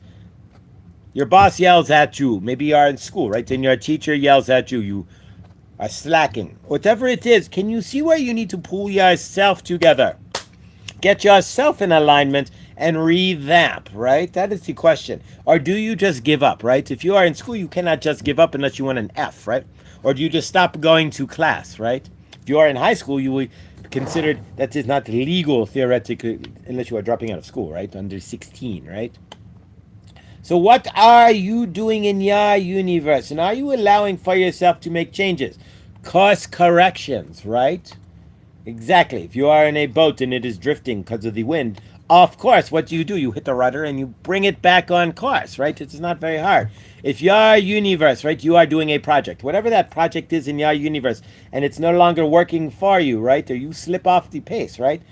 Your boss yells at you. Maybe you are in school, right? And your teacher yells at you. You are slacking. Whatever it is, can you see where you need to pull yourself together? Get yourself in alignment and revamp, right? That is the question. Or do you just give up, right? If you are in school, you cannot just give up unless you want an F, right? Or do you just stop going to class, right? If you are in high school, you will consider that is not legal theoretically unless you are dropping out of school, right? Under 16, right? So what are you doing in your universe? And are you allowing for yourself to make changes? Course corrections, right? Exactly. If you are in a boat and it is drifting because of the wind, of course, what do? You hit the rudder and you bring it back on course, right? It's not very hard. If your universe, right, you are doing a project, whatever that project is in your universe, and it's no longer working for you, right, or you slip off the pace, right,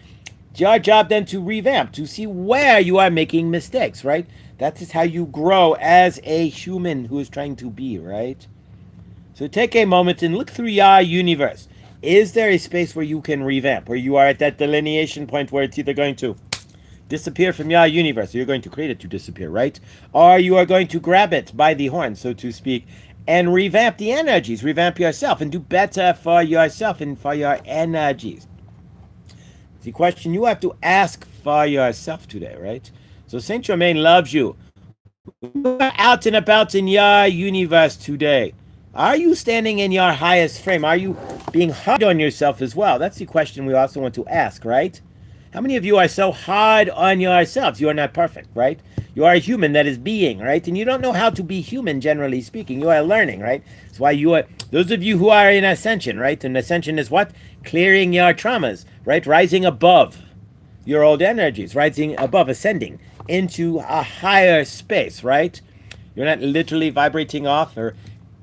it's your job then to revamp, to see where you are making mistakes, right? That is how you grow as a human who is trying to be, right? So take a moment and look through your universe. Is there a space where you can revamp, where you are at that delineation point where it's either going to disappear from your universe, or you're going to create it to disappear, right? Or you are going to grab it by the horn, so to speak, and revamp the energies, revamp yourself, and do better for yourself and for your energies. The question you have to ask for yourself today, right? So Saint Germain loves you. You are out and about in your universe today. Are you standing in your highest frame? Are you being hard on yourself as well? That's the question we also want to ask, right? How many of you are so hard on yourselves? You are not perfect, right? You are a human that is being, right? And you don't know how to be human, generally speaking. You are learning, right? That's why you are, those of you who are in ascension, right? And ascension is what? Clearing your traumas, right? Rising above your old energies, rising above, ascending into a higher space, right? You're not literally vibrating off or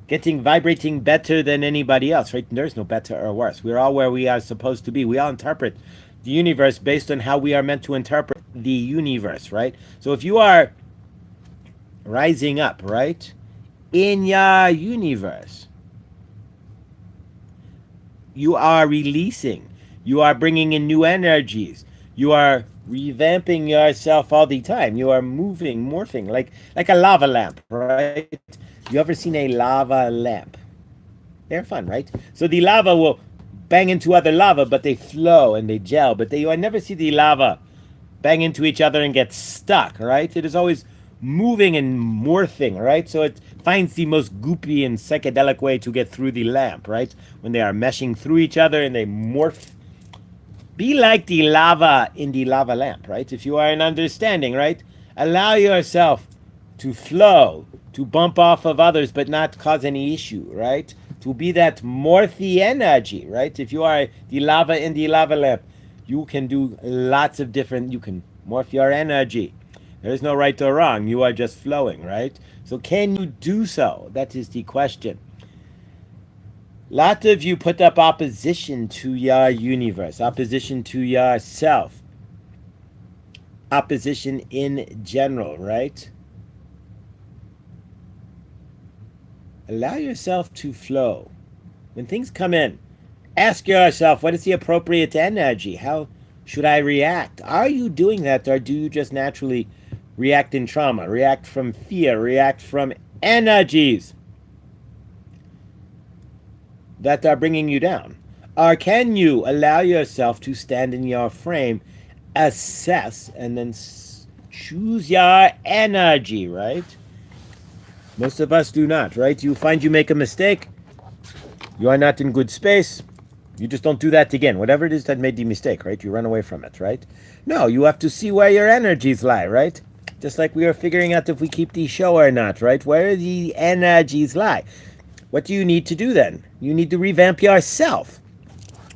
vibrating better than anybody else, right? There's no better or worse. We're all where we are supposed to be. We all interpret the universe based on how we are meant to interpret the universe, right? So if you are rising up, right, in your universe, you are releasing, you are bringing in new energies, you are revamping yourself all the time. You are moving, morphing, like a lava lamp, right? You ever seen a lava lamp? They're fun, right? So the lava will bang into other lava, but they flow and they gel. But I never see the lava bang into each other and get stuck, right? It is always moving and morphing, right? So it finds the most goopy and psychedelic way to get through the lamp, right? When they are meshing through each other and they morph. Be like the lava in the lava lamp, right? If you are in understanding, right? Allow yourself to flow, to bump off of others, but not cause any issue, right? To be that morphy energy, right? If you are the lava in the lava lamp, you can do lots of different, you can morph your energy. There is no right or wrong. You are just flowing, right? So can you do so? That is the question. A lot of you put up opposition to your universe, opposition to yourself. opposition in general, right? Allow yourself to flow. When things come in, ask yourself, what is the appropriate energy? How should I react? Are you doing that, or do you just naturally react in trauma, react from fear, react from energies that are bringing you down? Or can you allow yourself to stand in your frame, assess, and then choose your energy, right? Most of us do not, right? You find you make a mistake, you are not in good space, you just don't do that again. Whatever it is that made the mistake, right? You run away from it, right? No, you have to see where your energies lie, right? Just like we are figuring out if we keep the show or not, right? Where the energies lie. What do you need to do then? You need to revamp yourself.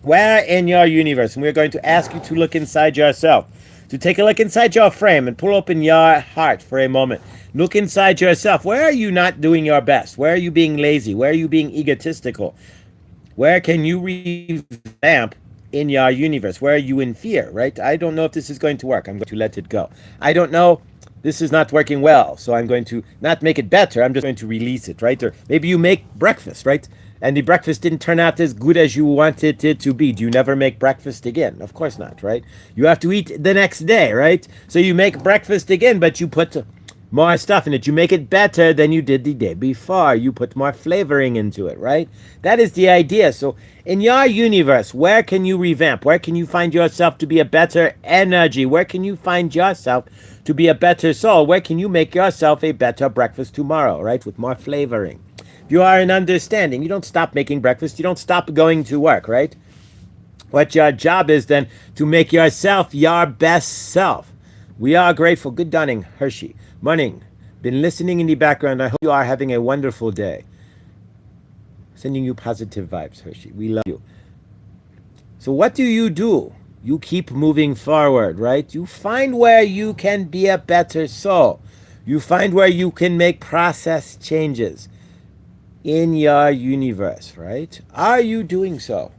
Where in your universe? And we're going to ask you to look inside yourself, to take a look inside your frame and pull open your heart for a moment. Look inside yourself. Where are you not doing your best? Where are you being lazy? Where are you being egotistical? Where can you revamp in your universe? Where are you in fear, right? I don't know if this is going to work. I'm going to let it go. I don't know. This is not working well, so I'm going to not make it better. I'm just going to release it, right? Or maybe you make breakfast, right? And the breakfast didn't turn out as good as you wanted it to be. Do you never make breakfast again? Of course not, right? You have to eat the next day, right? So you make breakfast again, but you put more stuff in it. You make it better than you did the day before. You put more flavoring into it, right? That is the idea. So in your universe, where can you revamp? Where can you find yourself to be a better energy? Where can you find yourself to be a better soul? Where can you make yourself a better breakfast tomorrow, right? With more flavoring. If you are in understanding, you don't stop making breakfast. You don't stop going to work, right? What your job is then to make yourself your best self. We are grateful. Good dawning, Hershey. Morning. Been listening in the background. I hope you are having a wonderful day. Sending you positive vibes, Hershey. We love you. So what do? You keep moving forward, right? You find where you can be a better soul. You find where you can make process changes in your universe, right? Are you doing so?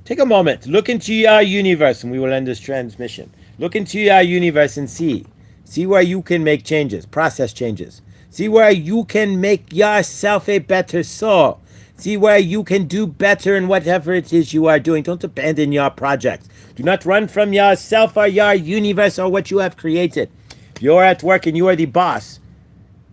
Take a moment. Look into your universe, and we will end this transmission. Look into your universe and see. See where you can make changes, process changes. See where you can make yourself a better soul. See where you can do better in whatever it is you are doing. Don't abandon your projects. Do not run from yourself or your universe or what you have created. If you're at work and you are the boss,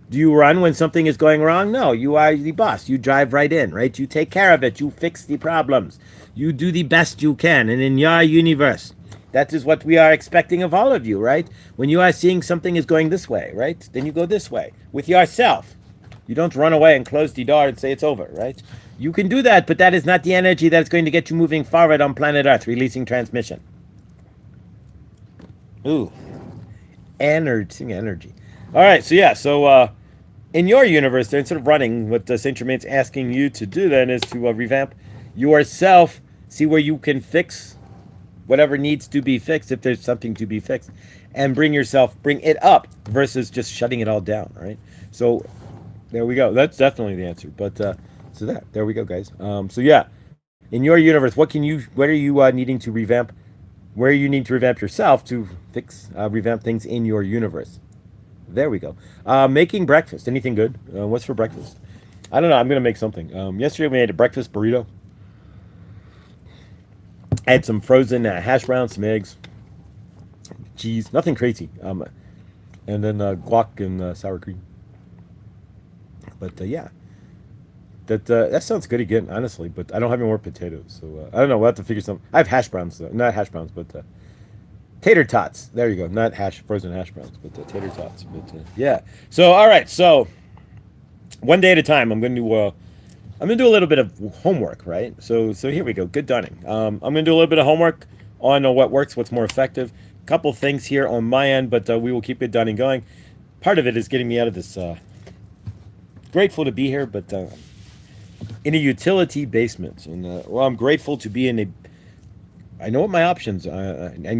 do you run when something is going wrong? No, you are the boss. You drive right in, right? You take care of it. You fix the problems. You do the best you can. And in your universe, that is what we are expecting of all of you, right? When you are seeing something is going this way, right? Then you go this way with yourself. You don't run away and close the door and say it's over, right? You can do that, but that is not the energy that's going to get you moving forward on planet Earth, releasing transmission. Ooh. Energy. All right, so in your universe, there, instead of running, what Saint Germain's asking you to do then is to revamp yourself, see where you can fix whatever needs to be fixed, if there's something to be fixed, and bring it up versus just shutting it all down, right? So there we go. That's definitely the answer. But there we go, guys. So yeah, in your universe, what are you needing to revamp? Where you need to revamp yourself to fix, revamp things in your universe. There we go. Making breakfast. Anything good? What's for breakfast? I don't know. I'm going to make something. Yesterday we made a breakfast burrito. I had some frozen hash browns, some eggs, cheese. Nothing crazy. And then guac and sour cream. But yeah. That sounds good again, honestly. But I don't have any more potatoes. So I don't know. We'll have to figure something. I have hash browns, though. Not hash browns, but... tater tots. There you go. Not frozen hash browns, but tater tots. But yeah. So all right. So one day at a time. I'm going to do a little bit of homework, right? So here we go. Good dawning. I'm going to do a little bit of homework on what works, what's more effective. A couple things here on my end, but we will keep Good Dawning going. Part of it is getting me out of this. Grateful to be here, but in a utility basement, and I'm grateful to be in a. I know what my options are. I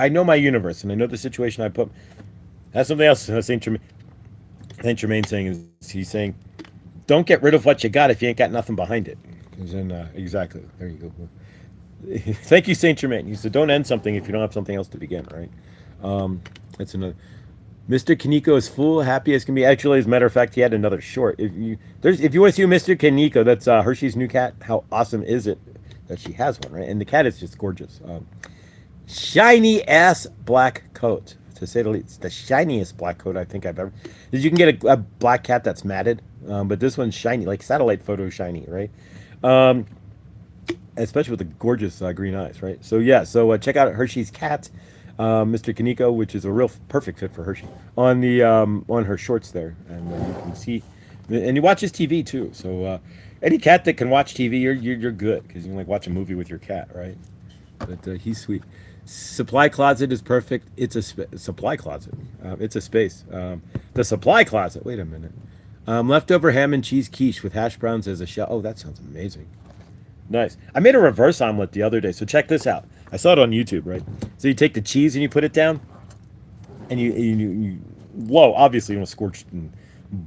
know my universe, and I know the situation I put. That's something else Saint Germain saying is he's saying, don't get rid of what you got if you ain't got nothing behind it. Then exactly, there you go. Thank you, Saint Germain. He said, don't end something if you don't have something else to begin, right? That's another. Mr. Kaneko is full, happy as can be. Actually, as a matter of fact, he had another short. If you want to see Mr. Kaneko, that's Hershey's new cat. How awesome is it that she has one, right? And the cat is just gorgeous. Shiny ass black coat, to say the least. The shiniest black coat I think I've ever. You can get a black cat that's matted, but this one's shiny, like satellite photo shiny, right? Especially with the gorgeous green eyes, right? So yeah, so check out Hershey's cat, Mr. Kaneko, which is a real perfect fit for Hershey on the on her shorts there, and you can see, and he watches TV too. So any cat that can watch TV, you're good because you can like watch a movie with your cat, right? But he's sweet. Supply closet is perfect. It's a supply closet. It's a space. The supply closet. Wait a minute. Leftover ham and cheese quiche with hash browns as a shell. Oh, that sounds amazing. Nice. I made a reverse omelet the other day, so check this out. I saw it on YouTube, right? So you take the cheese and you put it down, and you obviously you don't scorch and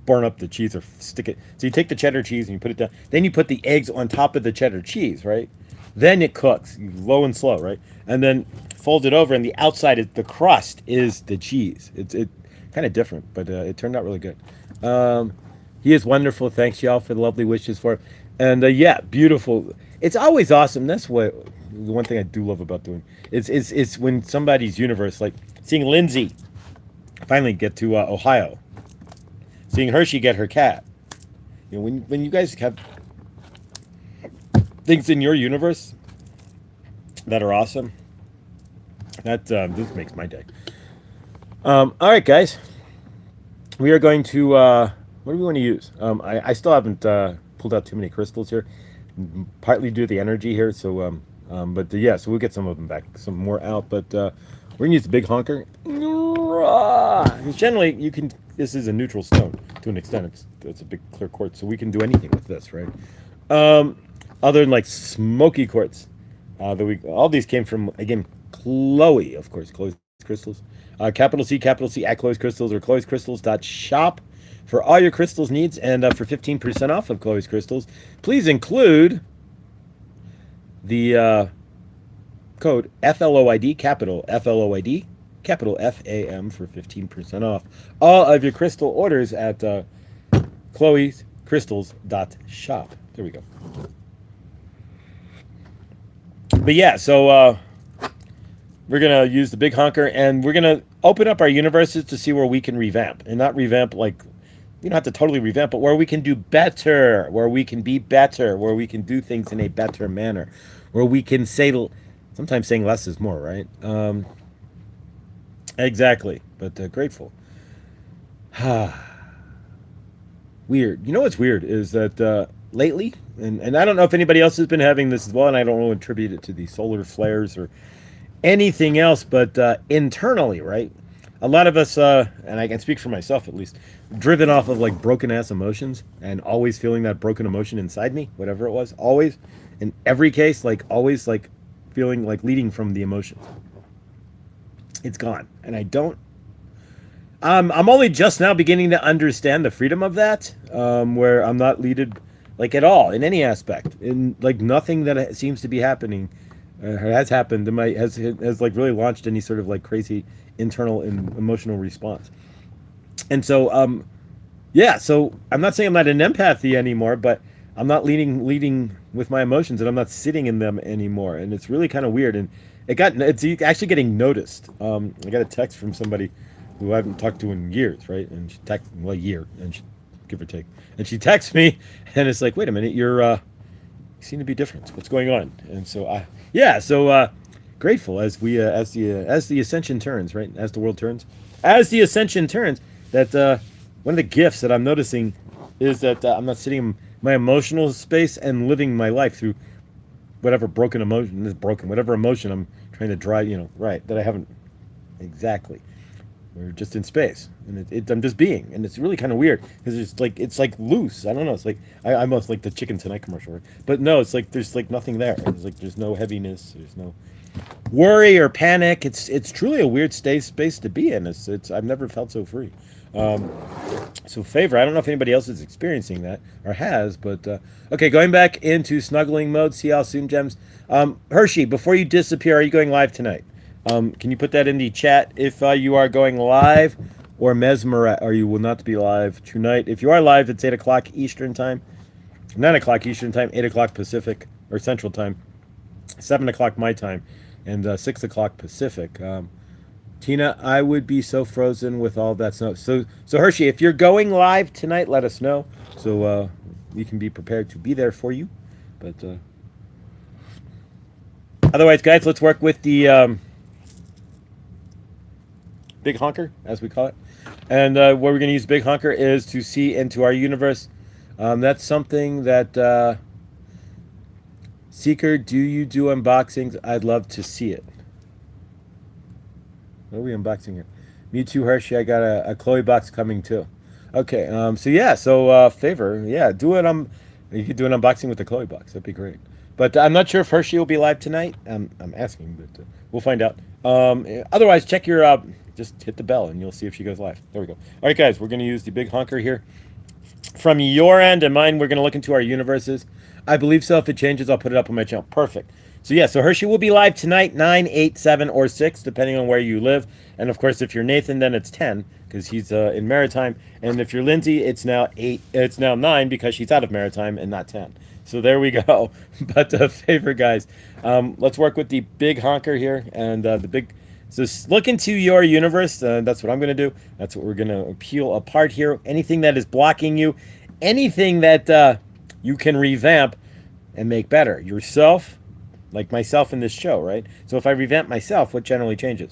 burn up the cheese or stick it. So you take the cheddar cheese and you put it down. Then you put the eggs on top of the cheddar cheese, right? Then it cooks, low and slow, right? And then fold it over, and the outside, the crust is the cheese. It's kind of different, but it turned out really good. He is wonderful. Thanks, y'all, for the lovely wishes for him. And yeah, beautiful. It's always awesome. That's what the one thing I do love about doing. It's when somebody's universe, like seeing Lindsay finally get to Ohio, seeing Hershey get her cat. You know, when you guys have things in your universe that are awesome, that this makes my day. All right, guys, we are going to what do we want to use? I still haven't pulled out too many crystals here, partly due to the energy here. So but yeah, so we'll get some of them back, some more out. But we're gonna use the big honker. Generally, you can. This is a neutral stone to an extent. It's a big clear quartz, so we can do anything with this, right? Other than like smoky quartz, all these came from, again, Chloe, of course, Chloe's crystals. Capital C at Chloe's Crystals or chloescrystals.shop for all your crystals needs, and for 15% off of Chloe's Crystals, please include the code FLOID, capital FLOID, capital FAM for 15% off all of your crystal orders at chloescrystals.shop. There we go. But yeah, so we're going to use the big honker, and we're going to open up our universes to see where we can revamp. And not revamp like, you don't have to totally revamp, but where we can do better, where we can be better, where we can do things in a better manner, where we can say, sometimes saying less is more, right? Exactly, but grateful. Weird. You know what's weird is that lately, and I don't know if anybody else has been having this as well, and I don't want to attribute it to the solar flares or anything else, but internally, right? A lot of us, and I can speak for myself at least, driven off of like broken ass emotions and always feeling that broken emotion inside me, whatever it was, always, in every case, like always like feeling like leading from the emotions. It's gone. And I don't, I'm only just now beginning to understand the freedom of that, where I'm not leaded like at all in any aspect, in like nothing that seems to be happening has happened has like really launched any sort of like crazy internal and emotional response. And so yeah, so I'm not saying I'm not an empathy anymore, but I'm not leading with my emotions, and I'm not sitting in them anymore, and it's really kind of weird. And it's actually getting noticed. I got a text from somebody who I haven't talked to in years, right? And she a year, and she, give or take, and she texts me, and it's like, wait a minute, you seem to be different. What's going on? And so grateful as we as the ascension turns, right? As the world turns, as the ascension turns, that one of the gifts that I'm noticing is that I'm not sitting in my emotional space and living my life through whatever whatever emotion I'm trying to drive, right, that I haven't exactly. We're just in space, and I'm just being, and it's really kind of weird because it's like loose. I don't know. It's like I almost like the Chicken Tonight commercial, right? But no, it's like there's like nothing there. It's like there's no heaviness. There's no worry or panic. It's truly a weird space to be in. It's I've never felt so free. So favor. I don't know if anybody else is experiencing that or has, but okay. Going back into snuggling mode. See how soon, Gems. Hershey, before you disappear, are you going live tonight? Can you put that in the chat if you are going live or mesmerize, or you will not be live tonight? If you are live, it's 8 o'clock Eastern time, 9 o'clock Eastern time, 8 o'clock Pacific or Central time, 7 o'clock my time, and 6 o'clock Pacific. Tina, I would be so frozen with all that snow. So Hershey, if you're going live tonight, let us know so we can be prepared to be there for you. But otherwise, guys, let's work with the big honker, as we call it. And what we're going to use big honker is to see into our universe. That's something that Seeker, do you do unboxings? I'd love to see it. What are we unboxing here? Me too, Hershey. I got a Chloe box coming too. Okay, so favor, yeah, do it. You could do an unboxing with the Chloe box. That'd be great. But I'm not sure if Hershey will be live tonight. I'm asking, but we'll find out. Otherwise, check your just hit the bell and you'll see if she goes live. There we go. All right, guys, we're going to use the big honker here. From your end and mine, we're going to look into our universes. I believe so. If it changes, I'll put it up on my channel. Perfect. So yeah, so Hershey will be live tonight, 9, 8, 7, or 6, depending on where you live. And of course, if you're Nathan, then it's 10 because he's in Maritime. And if you're Lindsay, it's now 8. It's now 9 because she's out of Maritime and not 10. So there we go. But favor, guys, let's work with the big honker here and the big. So look into your universe. That's what I'm going to do. That's what we're going to peel apart here. Anything that is blocking you, anything that you can revamp and make better yourself. Like myself in this show, right? So if I revamp myself, what generally changes?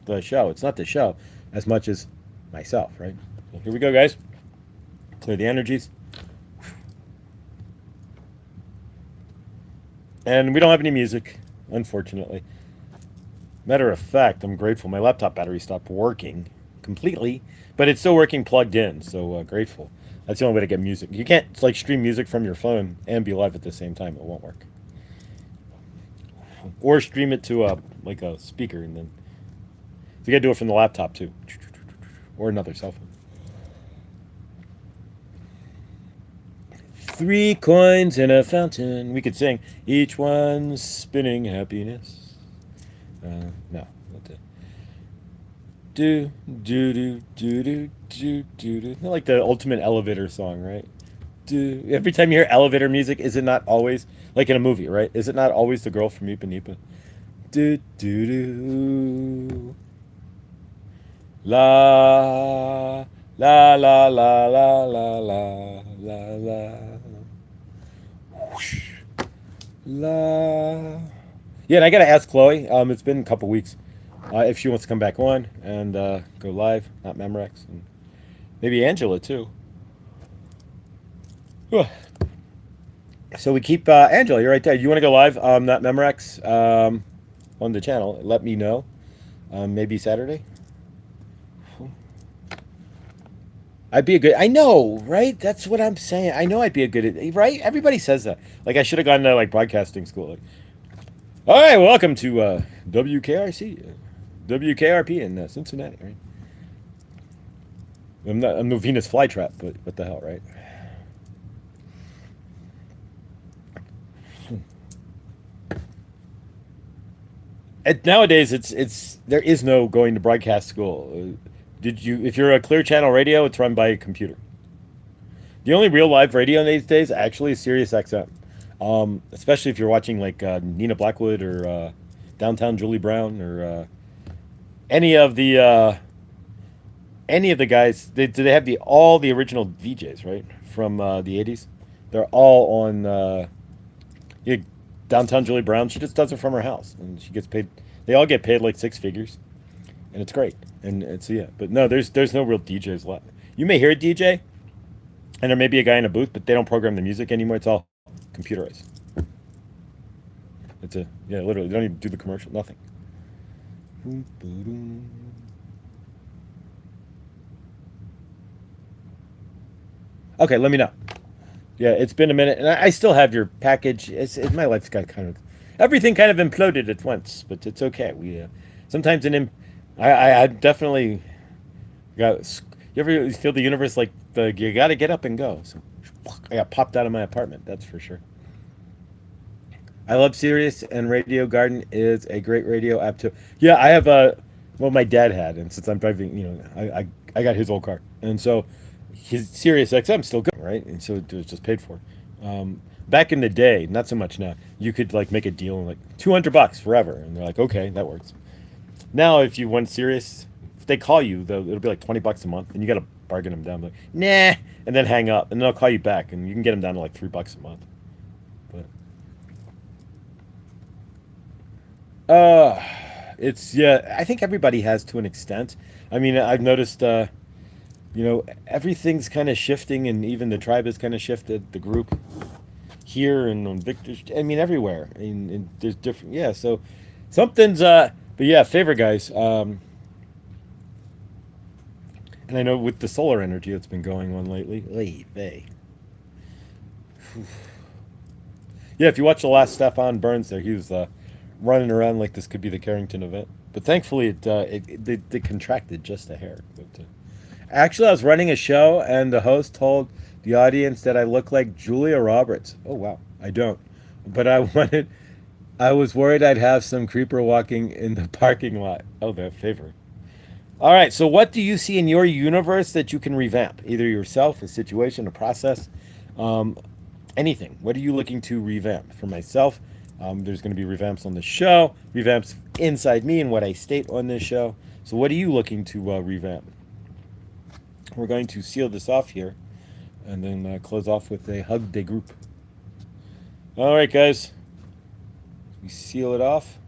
The show. It's not the show as much as myself, right? So here we go, guys. Clear the energies. And we don't have any music, unfortunately. Matter of fact, I'm grateful. My laptop battery stopped working completely, but it's still working plugged in, so grateful. That's the only way to get music. You can't like stream music from your phone and be live at the same time. It won't work. Or stream it to like a speaker, and then you gotta do it from the laptop too, or another cell phone. 3 coins in a fountain. We could sing. Each one spinning happiness. No, not that. Do do do do do do do do. Not like the ultimate elevator song, right? Do every time you hear elevator music, is it not always like in a movie, right? Is it not always the girl from Ipanema? Do do do. La la la la la la la la la. Whoosh. La. Yeah, and I gotta ask Chloe. It's been a couple weeks. If she wants to come back on and go live, not Memorex, and maybe Angela too. So we keep Angela. You're right there. You want to go live? Not Memorex on the channel. Let me know. Maybe Saturday. I'd be a good. I know, right? That's what I'm saying. I know I'd be a good. Right? Everybody says that. Like I should have gone to like broadcasting school. Like, all right, welcome to WKRC, WKRP in Cincinnati. Right? I'm no Venus flytrap, but what the hell, right? Nowadays, it's there is no going to broadcast school. If you're a Clear Channel radio, it's run by a computer. The only real live radio these days actually is Sirius XM. Especially if you're watching like Nina Blackwood or Downtown Julie Brown or any of the guys. Do they have all the original VJs, right, from the 80s? They're all on Downtown Julie Brown. She just does it from her house, and she gets paid. They all get paid like 6 figures, and it's great. And it's but no, there's no real DJs left. You may hear a DJ, and there may be a guy in a booth, but they don't program the music anymore. It's all computerized. Literally, they don't even do the commercial. Nothing. Okay, let me know. Yeah, it's been a minute, and I still have your package. My life's got everything kind of imploded at once, but it's okay. We sometimes I definitely got. You ever feel the universe like you got to get up and go? So I got popped out of my apartment. That's for sure. I love Sirius, and Radio Garden is a great radio app too. Yeah, I have a well, my dad had, and since I'm driving, I got his old car, and so his Sirius XM still going, right? And so it was just paid for. Back in the day, not so much now. You could like make a deal like $200 forever, and they're like, okay, that works. Now, if you want Sirius, if they call you, it'll be like $20 a month, and you got to bargain them down, like nah, and then hang up, and they'll call you back, and you can get them down to like $3 a month. But it's yeah. I think everybody has to an extent. I mean, I've noticed. Everything's kind of shifting, and even the tribe has kind of shifted. The group here and on Victor's. I mean, everywhere. I mean, there's different. Yeah. So something's. But yeah, favor guys. And I know with the solar energy that's been going on lately. Yeah, if you watch the last Stefan Burns there, he was running around like this could be the Carrington event. But thankfully, it contracted just a hair. But, actually, I was running a show, and the host told the audience that I look like Julia Roberts. Oh, wow. I don't. But I was worried I'd have some creeper walking in the parking lot. Oh, that favor. All right, so what do you see in your universe that you can revamp? Either yourself, a situation, a process, anything. What are you looking to revamp? For myself, there's going to be revamps on the show, revamps inside me and what I state on this show. So what are you looking to revamp? We're going to seal this off here and then close off with a hug de group. All right, guys. We seal it off.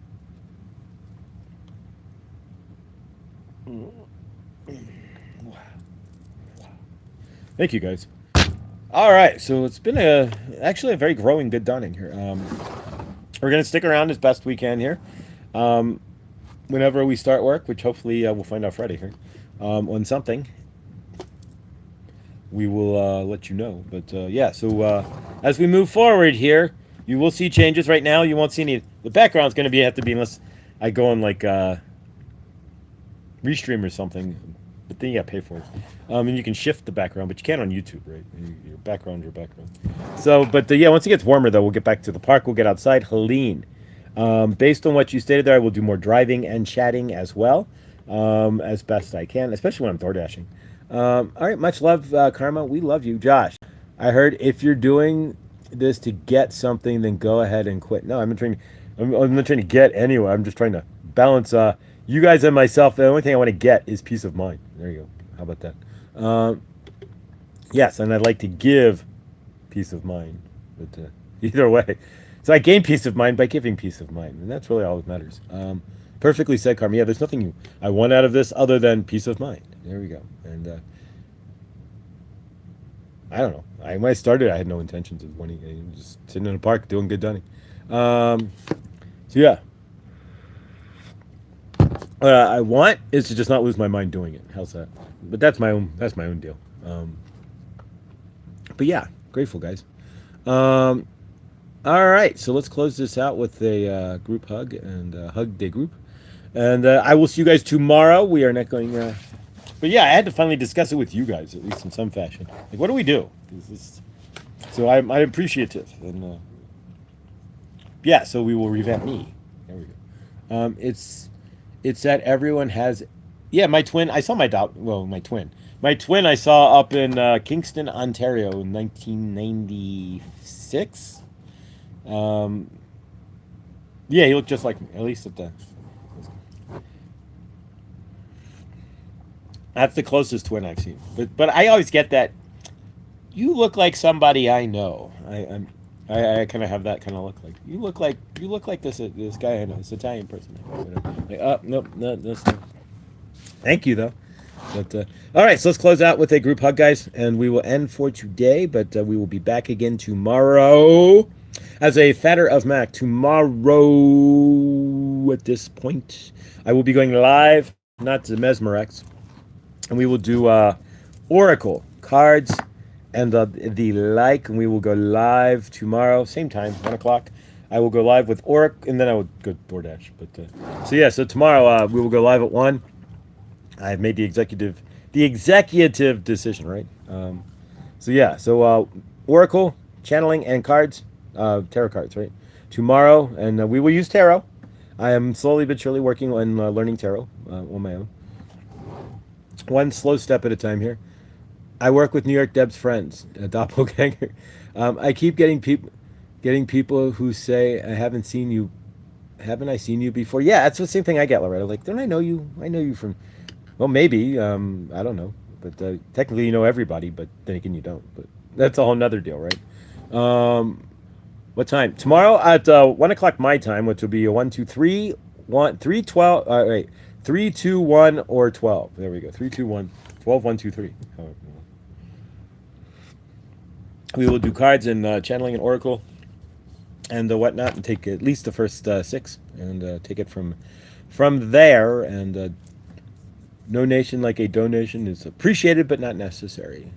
Thank you, guys. All right, so it's been actually a very growing good dawning here. We're going to stick around as best we can here. Whenever we start work, which hopefully we'll find out Friday here, on something, we will let you know. But yeah, so as we move forward here, you will see changes. Right now, you won't see any. The background's going to have to be unless I go on like Restream or something. But then you got to pay for it. And you can shift the background, but you can't on YouTube, right? Your background. So, but yeah, once it gets warmer, though, we'll get back to the park. We'll get outside. Helene, based on what you stated there, I will do more driving and chatting as well, as best I can, especially when I'm door dashing. All right, much love, Karma. We love you. Josh, I heard if you're doing this to get something, then go ahead and quit. No, I'm not trying to get anywhere. I'm just trying to balance you guys and myself. The only thing I want to get is peace of mind. There you go. How about that? Yes, and I'd like to give peace of mind. But either way. So I gain peace of mind by giving peace of mind. And that's really all that matters. Perfectly said, Carmen. Yeah, there's nothing I want out of this other than peace of mind. There we go. And I don't know. When I started, I had no intentions of winning. Just sitting in a park doing good dunning. So yeah. What I want is to just not lose my mind doing it. How's that? But that's my own deal. But yeah, grateful guys. All right, so let's close this out with a group hug and hug day group. And I will see you guys tomorrow. We are not going. But yeah, I had to finally discuss it with you guys, at least in some fashion. Like, what do we do? So I'm appreciative. And yeah, so we will revamp me. There we go. It's that everyone has. Yeah, my twin. I saw my twin. My twin I saw up in Kingston, Ontario in 1996. Yeah, he looked just like me, at least at the. That's the closest twin I've seen. But I always get that. You look like somebody I know. I kind of have that kind of look. Like you look like this guy I know, this Italian person. Like, nope, that's not. Thank you though. But all right, so let's close out with a group hug, guys, and we will end for today. But we will be back again tomorrow as a Fatter of Mac. Tomorrow at this point, I will be going live, not to Mesmerex, and we will do Oracle cards and the like, and we will go live tomorrow, same time, 1 o'clock. I will go live with Oracle, and then I will go DoorDash. But so yeah, so tomorrow we will go live at 1. I've made the executive decision, right? So yeah, so Oracle, channeling, and cards, tarot cards, right? tomorrow, and we will use tarot. I am slowly but surely working on learning tarot on my own. One slow step at a time here. I work with New York Deb's friends, a doppelganger. I keep getting people who say, haven't I seen you before? Yeah, that's the same thing I get, Loretta. Like, don't I know you? I know you from, well, maybe, I don't know. But technically you know everybody, but then again you don't. But that's a whole nother deal, right? What time? Tomorrow at 1 o'clock my time, which will be a 1, 2, 3, 1, 3, 12, wait, 3, 2, 1, or 12. There we go. 3, 2, 1, 12, 1, 2, 3. We will do cards and channeling and oracle and whatnot, and take at least the first 6 and take it from there. And no nation like a donation is appreciated but not necessary.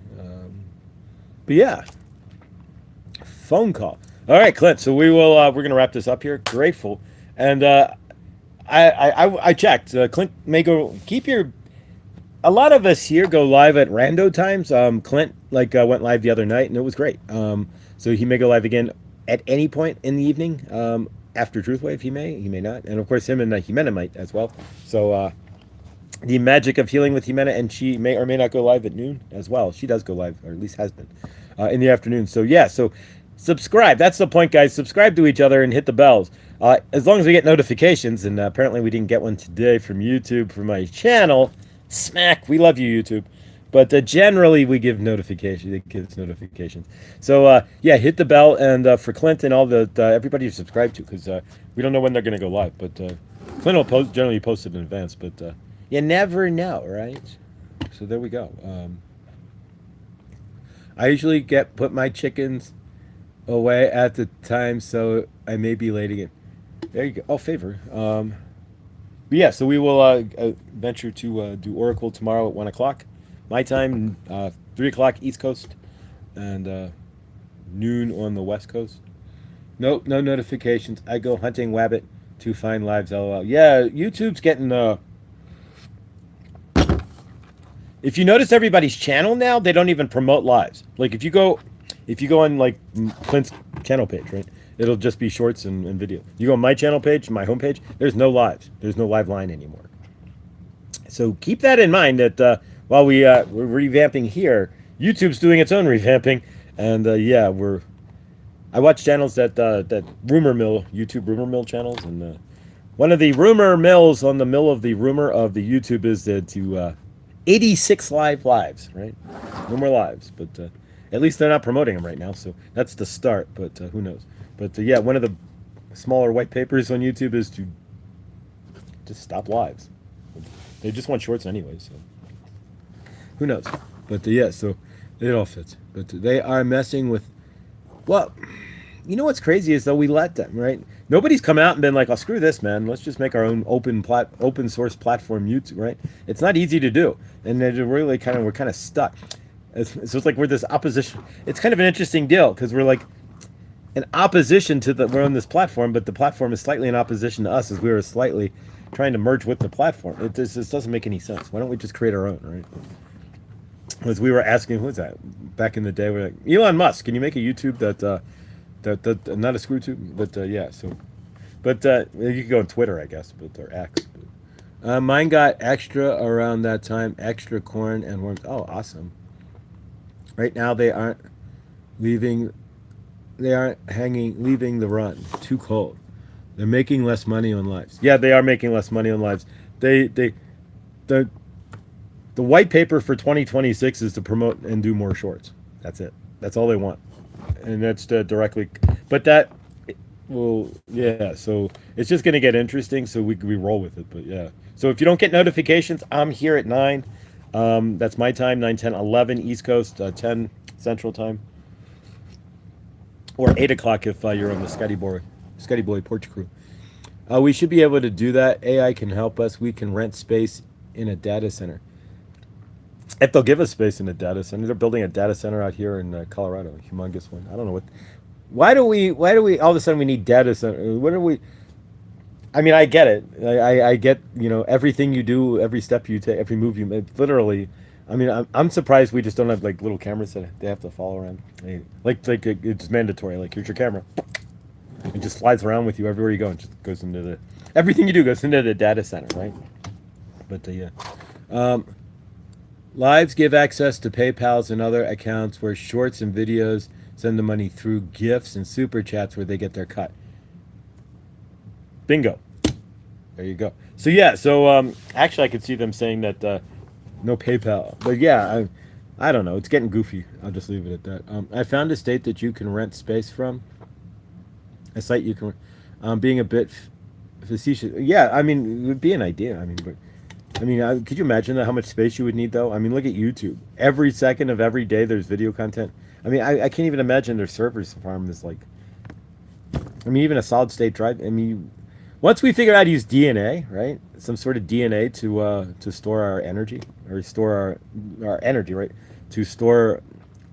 But yeah, phone call. All right, Clint. So we're gonna wrap this up here. Grateful, and I checked. Clint may go keep your. A lot of us here go live at rando times. Clint went live the other night and it was great. So he may go live again at any point in the evening. After Truthwave, he may not, and of course him and Jimena might as well. So the magic of healing with Jimena, and she may or may not go live at noon as well. She does go live, or at least has been, in the afternoon. So yeah, so subscribe. That's the point, guys. Subscribe to each other and hit the bells. As long as we get notifications, and apparently we didn't get one today from YouTube for my channel. Smack, we love you, YouTube. But generally we give notifications. It gives notifications. So yeah, hit the bell, and for Clint and all the everybody you subscribe to, because we don't know when they're going to go live. But Clint will generally post it in advance. But you never know, right? So there we go. I usually put my chickens away at the time, so I may be late again. There you go. Oh, favor. But yeah, so we will venture to do Oracle tomorrow at 1 o'clock my time, 3 o'clock East Coast, and noon on the West Coast. Nope, no notifications. I go hunting wabbit to find lives. LOL. Yeah, YouTube's getting. If you notice everybody's channel now, they don't even promote lives. Like if you go on like Clint's channel page, right? It'll just be shorts and video. You go on my channel page, my homepage, there's no lives. There's no live line anymore. So keep that in mind that while we're revamping here, YouTube's doing its own revamping. And yeah, I watch channels that rumor mill, YouTube rumor mill channels. And one of the rumor mills on the mill of the rumor of the YouTube is to 86 lives, right? No more lives. But at least they're not promoting them right now. So that's the start. But who knows? But yeah, one of the smaller white papers on YouTube is to just stop lives. They just want shorts anyway, so who knows? But yeah, so it all fits. But they are messing with. Well, you know what's crazy is though we let them, right? Nobody's come out and been like, "Oh, screw this, man. Let's just make our own open source platform YouTube." Right? It's not easy to do, and they're really we're kind of stuck. So it's like we're this opposition. It's kind of an interesting deal because we're like in opposition to we're on this platform, but the platform is slightly in opposition to us as we were slightly trying to merge with the platform. It just doesn't make any sense. Why don't we just create our own, right? As we were asking, who was that? Back in the day, we're like, Elon Musk, can you make a YouTube that not a screw tube? But yeah, so, but you could go on Twitter, I guess, but or X. Mine got extra around that time, extra corn and worms. Oh, awesome. Right now they aren't leaving the run. Too cold. They're making less money on lives. Yeah, they are making less money on lives. The white paper for 2026 is to promote and do more shorts. That's it. That's all they want. And that's directly, but that, well, yeah, so it's just going to get interesting, so we roll with it, but yeah. So if you don't get notifications, I'm here at 9. That's my time, 9, 10, 11 East Coast, 10 Central Time. Or 8 o'clock if you're on the Scotty Boy Porch Crew. We should be able to do that. AI can help us. We can rent space in a data center. If they'll give us space in a data center. They're building a data center out here in Colorado, a humongous one. I don't know what. Why do we all of a sudden we need data center? What are we? I mean, I get it. I get, everything you do, every step you take, every move you make. Literally, I mean, I'm surprised we just don't have like little cameras that they have to follow around. Like it's mandatory. Like, here's your camera. It just flies around with you everywhere you go, and just goes into the everything you do goes into the data center, right? But yeah, lives give access to PayPal's and other accounts where shorts and videos send the money through gifts and super chats where they get their cut. Bingo. There you go. So yeah, so actually I could see them saying that no PayPal, but yeah, I don't know. It's getting goofy. I'll just leave it at that. I found a state that you can rent space from. A site you can, being a bit facetious. Yeah, I mean, it would be an idea. I mean, but I mean, could you imagine how much space you would need though? I mean, look at YouTube. Every second of every day, there's video content. I mean, I can't even imagine their servers farm is like. I mean, even a solid state drive. I mean, once we figure out how to use DNA, right? Some sort of DNA to store our energy or store our energy, right? To store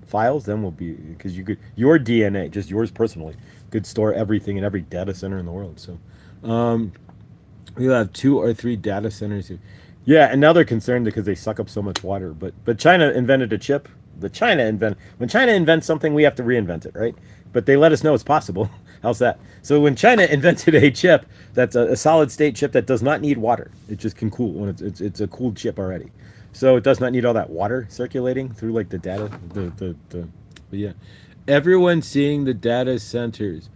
files, then we'll be because you could your DNA, just yours personally, could store everything in every data center in the world. So, we'll have 2 or 3 data centers here. Yeah, and now they're concerned because they suck up so much water. But China invented a chip. When China invents something, we have to reinvent it, right? But they let us know it's possible. How's that? So when China invented a chip that's a solid state chip that does not need water, it just can cool when it's a cooled chip already. So it does not need all that water circulating through like the data. But yeah, everyone seeing the data centers.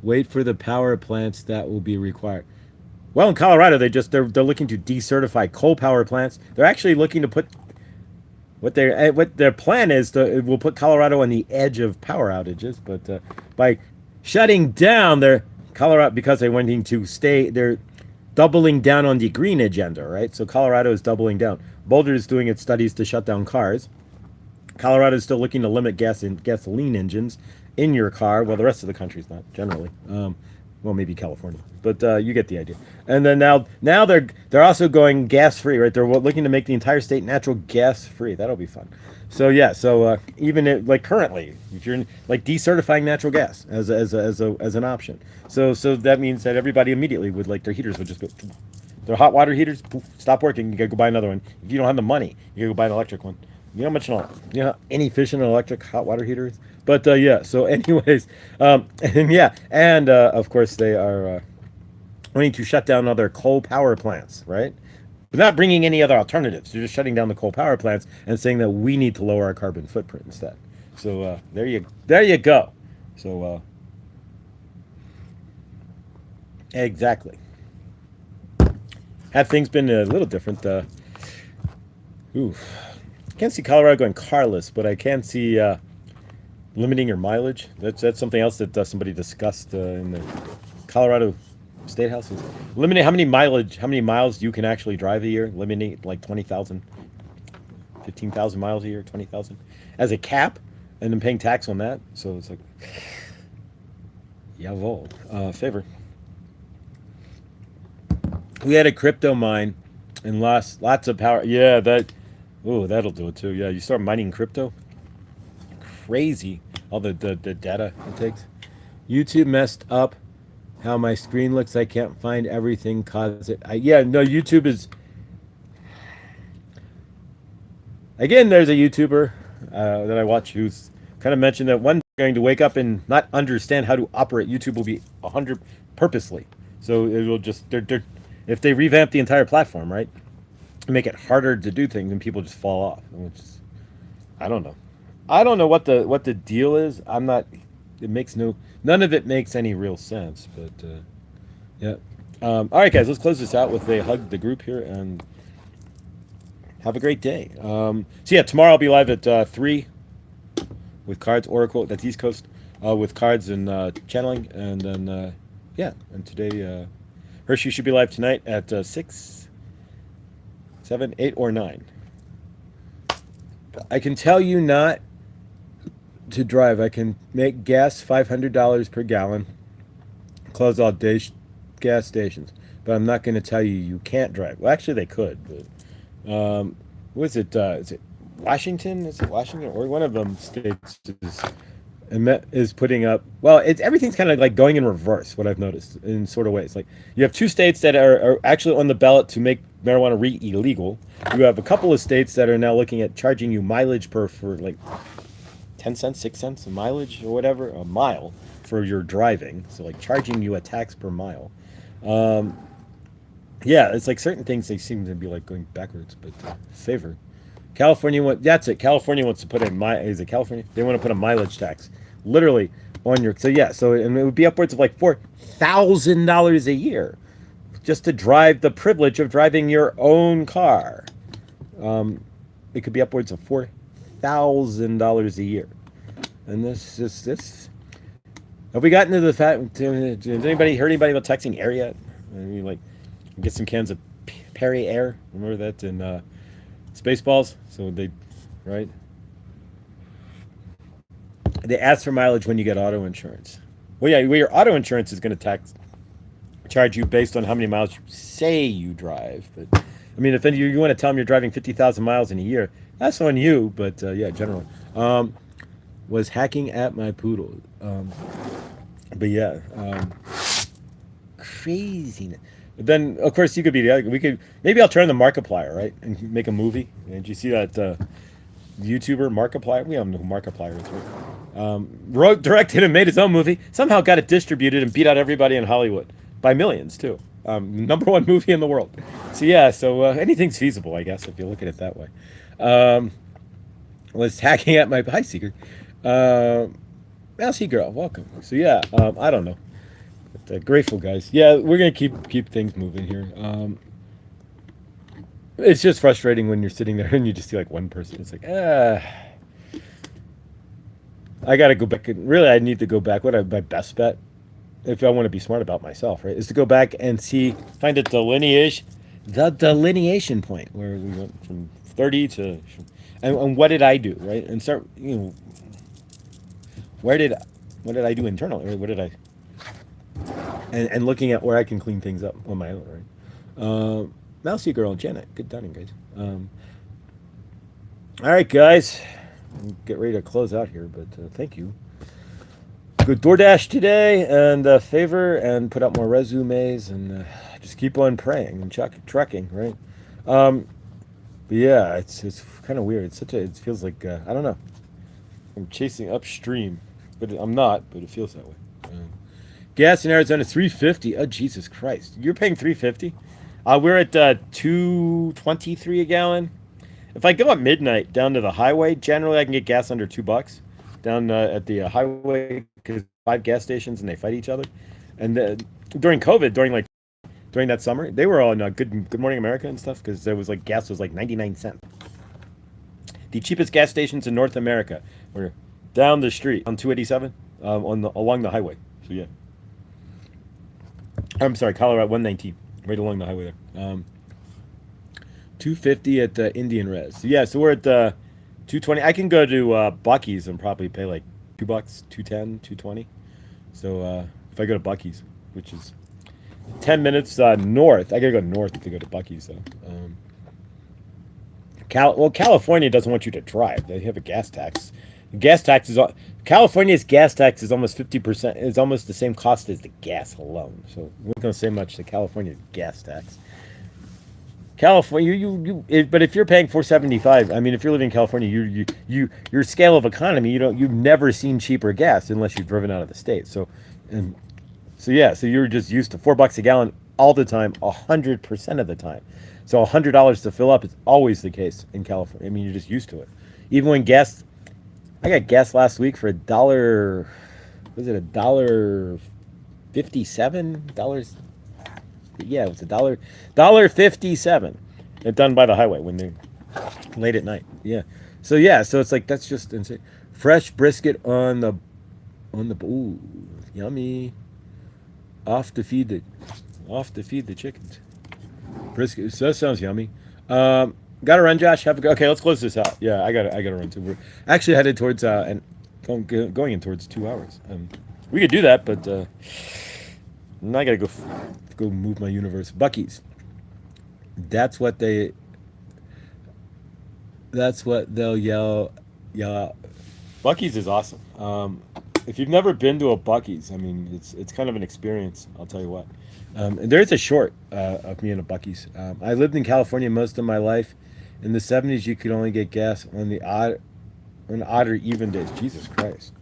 Wait for the power plants that will be required. Well, in Colorado, they're looking to decertify coal power plants. They're actually looking to put what their plan is will put Colorado on the edge of power outages, but by shutting down their Colorado because they're wanting to stay, they're doubling down on the green agenda, right? So Colorado is doubling down. Boulder is doing its studies to shut down cars. Colorado is still looking to limit gasoline engines in your car. Well, the rest of the country's not generally. Well, maybe California, but you get the idea. And then now they're also going gas free, right? They're looking to make the entire state natural gas free. That'll be fun. So yeah, so even like currently, if you're like decertifying natural gas as an option, so that means that everybody immediately would like their heaters would just go, their hot water heaters poof, stop working. You gotta go buy another one. If you don't have the money, you gotta go buy an electric one. You know how much inefficient an electric hot water heater is. But yeah, so anyways, and yeah, and of course they are wanting to shut down other coal power plants, right? But not bringing any other alternatives. They're just shutting down the coal power plants and saying that we need to lower our carbon footprint instead. So there you go. So exactly. Have things been a little different? I can't see Colorado going carless, but I can see limiting your mileage. That's something else that somebody discussed in the Colorado State House. Is limiting how many miles you can actually drive a year. Limiting like 20,000, 15,000 miles a year, 20,000 as a cap, and then paying tax on that. So it's like, jawohl, favor. We had a crypto mine and lost lots of power. Yeah, that'll do it too. Yeah, you start mining crypto. Crazy, all the data it takes. YouTube messed up how my screen looks. I can't find everything cause it. YouTube is. Again, there's a YouTuber that I watch who's kind of mentioned that one going to wake up and not understand how to operate YouTube will be 100 purposely. So it will just if they revamp the entire platform, right, make it harder to do things, and people just fall off. Which is, I don't know. I don't know what the deal is. I'm not. It makes none of it makes any real sense. But yeah. All right, guys. Let's close this out with a hug the group here and have a great day. So yeah, tomorrow I'll be live at 3 with cards, Oracle. That's East Coast with cards and channeling, and then yeah. And today Hershey should be live tonight at 6, 7, 8, or 9. I can tell you not to drive. I can make gas $500 per gallon, close all gas stations, but I'm not going to tell you can't drive. Well, actually, they could. But, what is it? Is it Washington? Is it Washington or one of them states is putting up? Well, everything's kind of like going in reverse. What I've noticed in sort of ways, like you have 2 states that are actually on the ballot to make marijuana illegal. You have a couple of states that are now looking at charging you mileage for like 10 cents, 6 cents a mileage or whatever, a mile for your driving, so like charging you a tax per mile. Yeah, it's like certain things they seem to be like going backwards, but favor. That's it. California wants to put is it California? They want to put a mileage tax, literally on your. So yeah, and it would be upwards of like $4,000 a year, just to drive the privilege of driving your own car. It could be upwards of $4,000 a year, and this. Have we gotten to the fact? Has anybody heard anybody about texting air yet? I mean, like, get some cans of Perry Air. Remember that in Spaceballs? So right? They ask for mileage when you get auto insurance. Well, yeah, your auto insurance is going to charge you based on how many miles you say you drive. But I mean, if you want to tell them you're driving 50,000 miles in a year, that's on you. But yeah, generally, was hacking at my poodle. But yeah, craziness. Then of course we could maybe I'll turn the Markiplier, right, and make a movie. And did you see that YouTuber Markiplier? We don't know who Markiplier is, right? Wrote, directed, and made his own movie. Somehow got it distributed and beat out everybody in Hollywood by millions too. #1 movie in the world. So yeah, anything's feasible, I guess, if you look at it that way. Was hacking at my hi Seeker. LC girl, welcome. So yeah, I don't know. But, grateful guys. Yeah, we're gonna keep things moving here. It's just frustrating when you're sitting there and you just see like one person. It's like, I gotta go back. Really, I need to go back. My best bet, if I want to be smart about myself, right, is to go back and find a delineation point where we went from 30 to, and what did I do, right, and start, what did I do internally, right? What did I, and looking at where I can clean things up on my own, right? Mousy girl, Janet, good dining, guys. All right, guys, get ready to close out here, but thank you. Good DoorDash today, and favor, and put out more resumes, and just keep on praying and trucking, right? But yeah, it's kind of weird. It feels like I don't know. I'm chasing upstream, but I'm not. But it feels that way. Gas in Arizona $3.50. Oh Jesus Christ! You're paying $3.50. We're at $2.23 a gallon. If I go at midnight down to the highway, generally I can get gas under $2 down at the highway, because 5 gas stations and they fight each other. And during COVID, during that summer, they were on Good Morning America and stuff, because there was like gas was like 99 cents. The cheapest gas stations in North America were down the street on 287 along the highway. So yeah, I'm sorry, Colorado 119, right along the highway there. $2.50 at the Indian Res. So yeah, so we're at $2.20. I can go to Buc-ee's and probably pay like $2, $2.10, $2.20. So if I go to Buc-ee's, which is 10 minutes north, I gotta go north to go to Buc-ee's though. California doesn't want you to drive. They have a gas tax. California's gas tax is almost 50%. It's almost the same cost as the gas alone. So we're not gonna say much to California's gas tax. California, but if you're paying $4.75, I mean, if you're living in California, your scale of economy, you've never seen cheaper gas unless you've driven out of the state. So you're just used to $4 a gallon all the time, 100% of the time. So $100 to fill up is always the case in California. I mean, you're just used to it. Even when gas, I got gas last week for $1. Was it $1.57? Yeah, it was $1.57. It's done by the highway when they're late at night. Yeah. So it's like, that's just insane. Fresh brisket on the ooh, yummy. Off to feed the chickens. Brisket. So that sounds yummy. Gotta run, Josh. Okay, let's close this out. Yeah, I gotta run too. We're actually headed towards and going in towards 2 hours. We could do that, but now I gotta go move my universe. Buc-ee's. That's what they'll yell out. Buc-ee's is awesome. If you've never been to a Buc-ee's, I mean, it's kind of an experience. I'll tell you what. There's a short of me in a Buc-ee's. I lived in California most of my life. In the 70s, you could only get gas on odd or even days. Jesus Christ.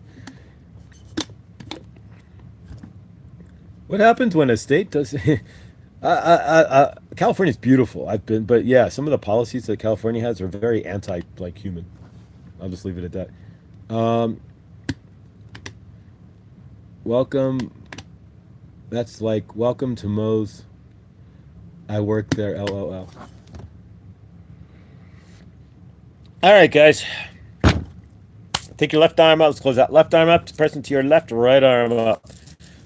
What happens when a state does? California's beautiful. I've been, but yeah, some of the policies that California has are very anti like human. I'll just leave it at that. Um, welcome. That's like welcome to Moe's. I work there. LOL. All right, guys. Take your left arm up. Let's close that left arm up. Person to your left, right arm up.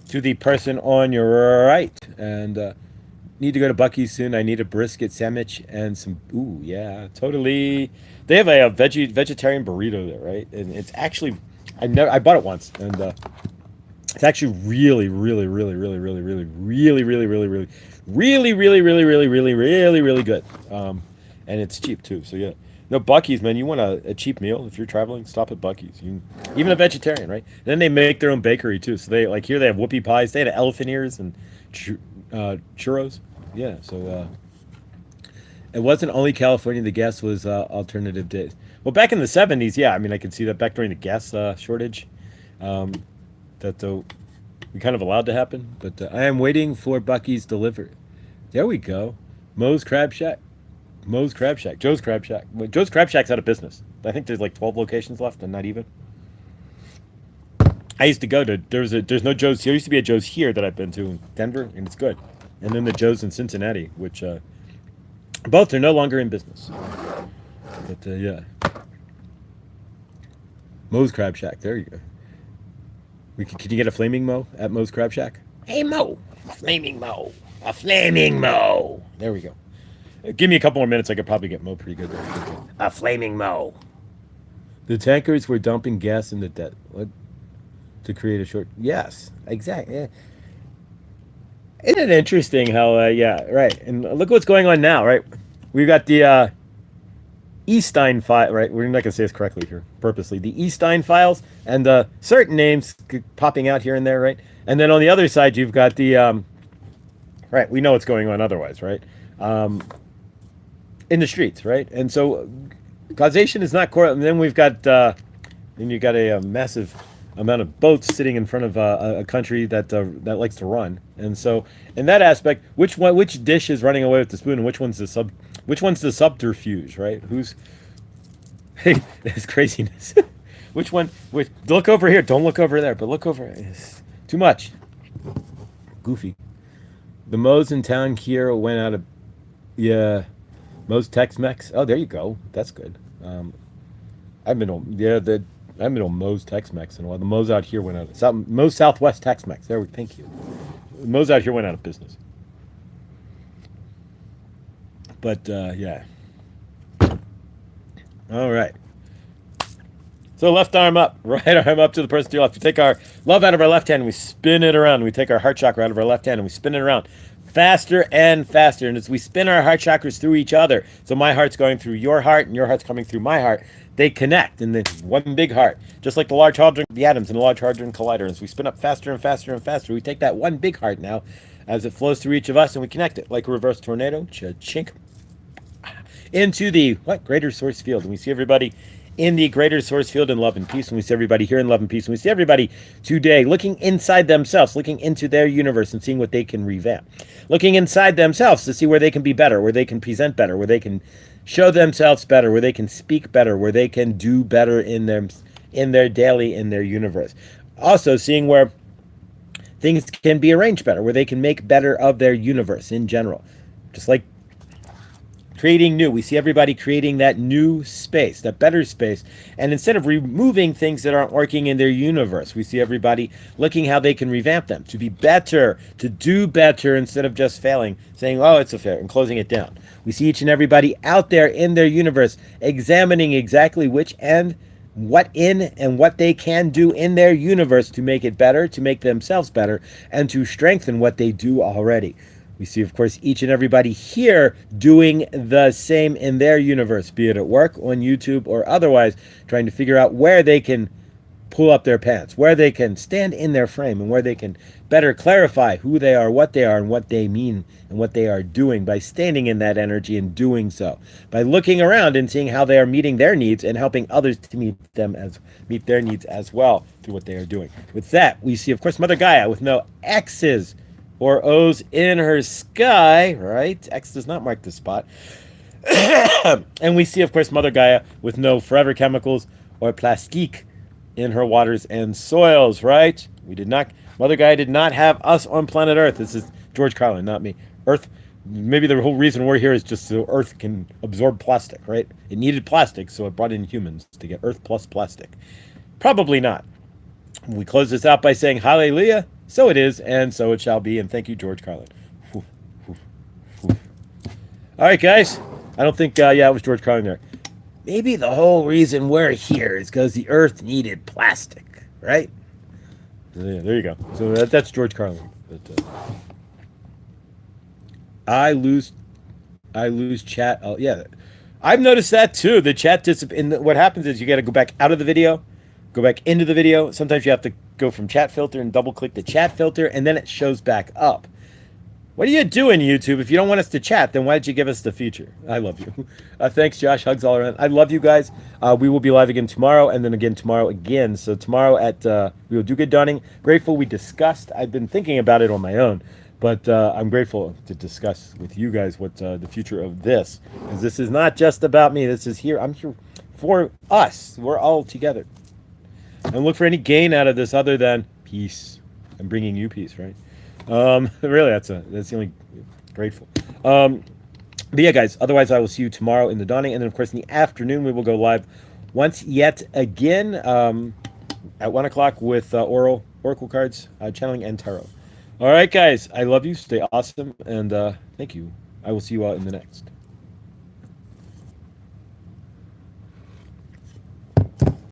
To the person on your right. And need to go to Bucky's soon. I need a brisket sandwich and some. Ooh, yeah, totally. They have a vegetarian burrito there, right? And it's actually, I bought it once, and it's actually really good. And it's cheap too. So yeah. No, Bucky's, man. You want a cheap meal if you're traveling? Stop at Bucky's. Even a vegetarian, right? And then they make their own bakery too. So they like here they have whoopie pies. They had elephant ears and churros. Yeah. So it wasn't only California. The gas was alternative days. Well, back in the '70s, yeah. I mean, I can see that back during the gas shortage. That we kind of allowed to happen. But I am waiting for Bucky's delivery. There we go. Moe's Crab Shack. Moe's Crab Shack. Joe's Crab Shack. Well, Joe's Crab Shack's out of business. I think there's like 12 locations left, and not even. I used to go to there's no Joe's. There used to be a Joe's here that I've been to in Denver, and it's good. And then the Joe's in Cincinnati, which both are no longer in business. But yeah, Moe's Crab Shack. There you go. Can you get a flaming Moe at Moe's Crab Shack? Hey Moe, flaming Moe, a flaming Moe. There we go. Give me a couple more minutes. I could probably get Moe pretty good there. A flaming Moe. The tankers were dumping gas in the debt. What? To create a short. Yes, exactly. Yeah. Isn't it interesting how? Yeah, right. And look what's going on now, right? We've got the Eaststein file, right? We're not going to say this correctly here, purposely. The Eaststein files and certain names popping out here and there, right? And then on the other side, you've got the right. We know what's going on otherwise, right? In the streets, right? And so causation is not correlated. And then we've got then you got a massive amount of boats sitting in front of a country that likes to run. And so in that aspect, which dish is running away with the spoon, and which one's the subterfuge, right? Who's hey, there's craziness. Which one? Look over here. Don't look over there, but look over. It's too much. Goofy. The Moe's in town here went out of yeah. Moe's Tex-Mex. Oh, there you go. That's good. I've been on Moe's Tex-Mex in a while. The Moe's out here went out of Moe's Southwest Tex-Mex. There we thank you. Moe's out here went out of business. But yeah. All right. So left arm up, right arm up to the person to your left. We take our love out of our left hand and we spin it around. We take our heart chakra out of our left hand and we spin it around. Faster and faster. And as we spin our heart chakras through each other, so my heart's going through your heart and your heart's coming through my heart, they connect in one big heart. Just like the Large Hadron, the atoms in the Large Hadron Collider. As we spin up faster and faster and faster, we take that one big heart now as it flows through each of us and we connect it like a reverse tornado, cha-chink, into the greater source field. And we see everybody in the greater source field in love and peace. And we see everybody here in love and peace. And we see everybody today looking inside themselves, looking into their universe and seeing what they can revamp. Looking inside themselves to see where they can be better, where they can present better, where they can show themselves better, where they can speak better, where they can do better in their daily, in their universe. Also seeing where things can be arranged better, where they can make better of their universe in general. Just like creating new. We see everybody creating that new space, that better space. And instead of removing things that aren't working in their universe, we see everybody looking how they can revamp them to be better, to do better instead of just failing, saying, oh, it's a failure, and closing it down. We see each and everybody out there in their universe examining exactly which and what in and what they can do in their universe to make it better, to make themselves better, and to strengthen what they do already. We see, of course, each and everybody here doing the same in their universe, be it at work, on YouTube, or otherwise, trying to figure out where they can pull up their pants, where they can stand in their frame, and where they can better clarify who they are, and what they mean, and what they are doing by standing in that energy and doing so. By looking around and seeing how they are meeting their needs and helping others to meet their needs as well through what they are doing. With that, we see, of course, Mother Gaia with no X's or O's in her sky, right? X does not mark the spot. And we see, of course, Mother Gaia with no forever chemicals or plastique in her waters and soils, right? Mother Gaia did not have us on planet Earth. This is George Carlin, not me. Earth, maybe the whole reason we're here is just so Earth can absorb plastic, right? It needed plastic, so it brought in humans to get Earth plus plastic. Probably not. We close this out by saying hallelujah, so it is, and so it shall be, and thank you, George Carlin. Whew, whew, whew. All right, guys. I don't think, it was George Carlin there. Maybe the whole reason we're here is because the Earth needed plastic, right? Yeah, there you go. So that's George Carlin. But, I lose chat. Oh, yeah. I've noticed that too. The chat what happens is you got to go back out of the video, go back into the video. Sometimes you have to go from chat filter and double click the chat filter, and then it shows back up. What are you doing, YouTube? If you don't want us to chat, then why did you give us the feature? I love you. Thanks, Josh. Hugs all around. I love you guys. We will be live again tomorrow, and then again tomorrow again. So tomorrow we will do good dawning. Grateful we discussed. I've been thinking about it on my own, but I'm grateful to discuss with you guys what the future of this. Because this is not just about me. This is here. I'm here for us. We're all together. And look for any gain out of this other than peace. I'm bringing you peace, right? Really, that's the only grateful. But yeah, guys, otherwise I will see you tomorrow in the dawning, and then of course in the afternoon we will go live once yet again at 1 o'clock with oracle cards, channeling, and tarot. All right, guys, I love you. Stay awesome, and thank you. I will see you all in the next.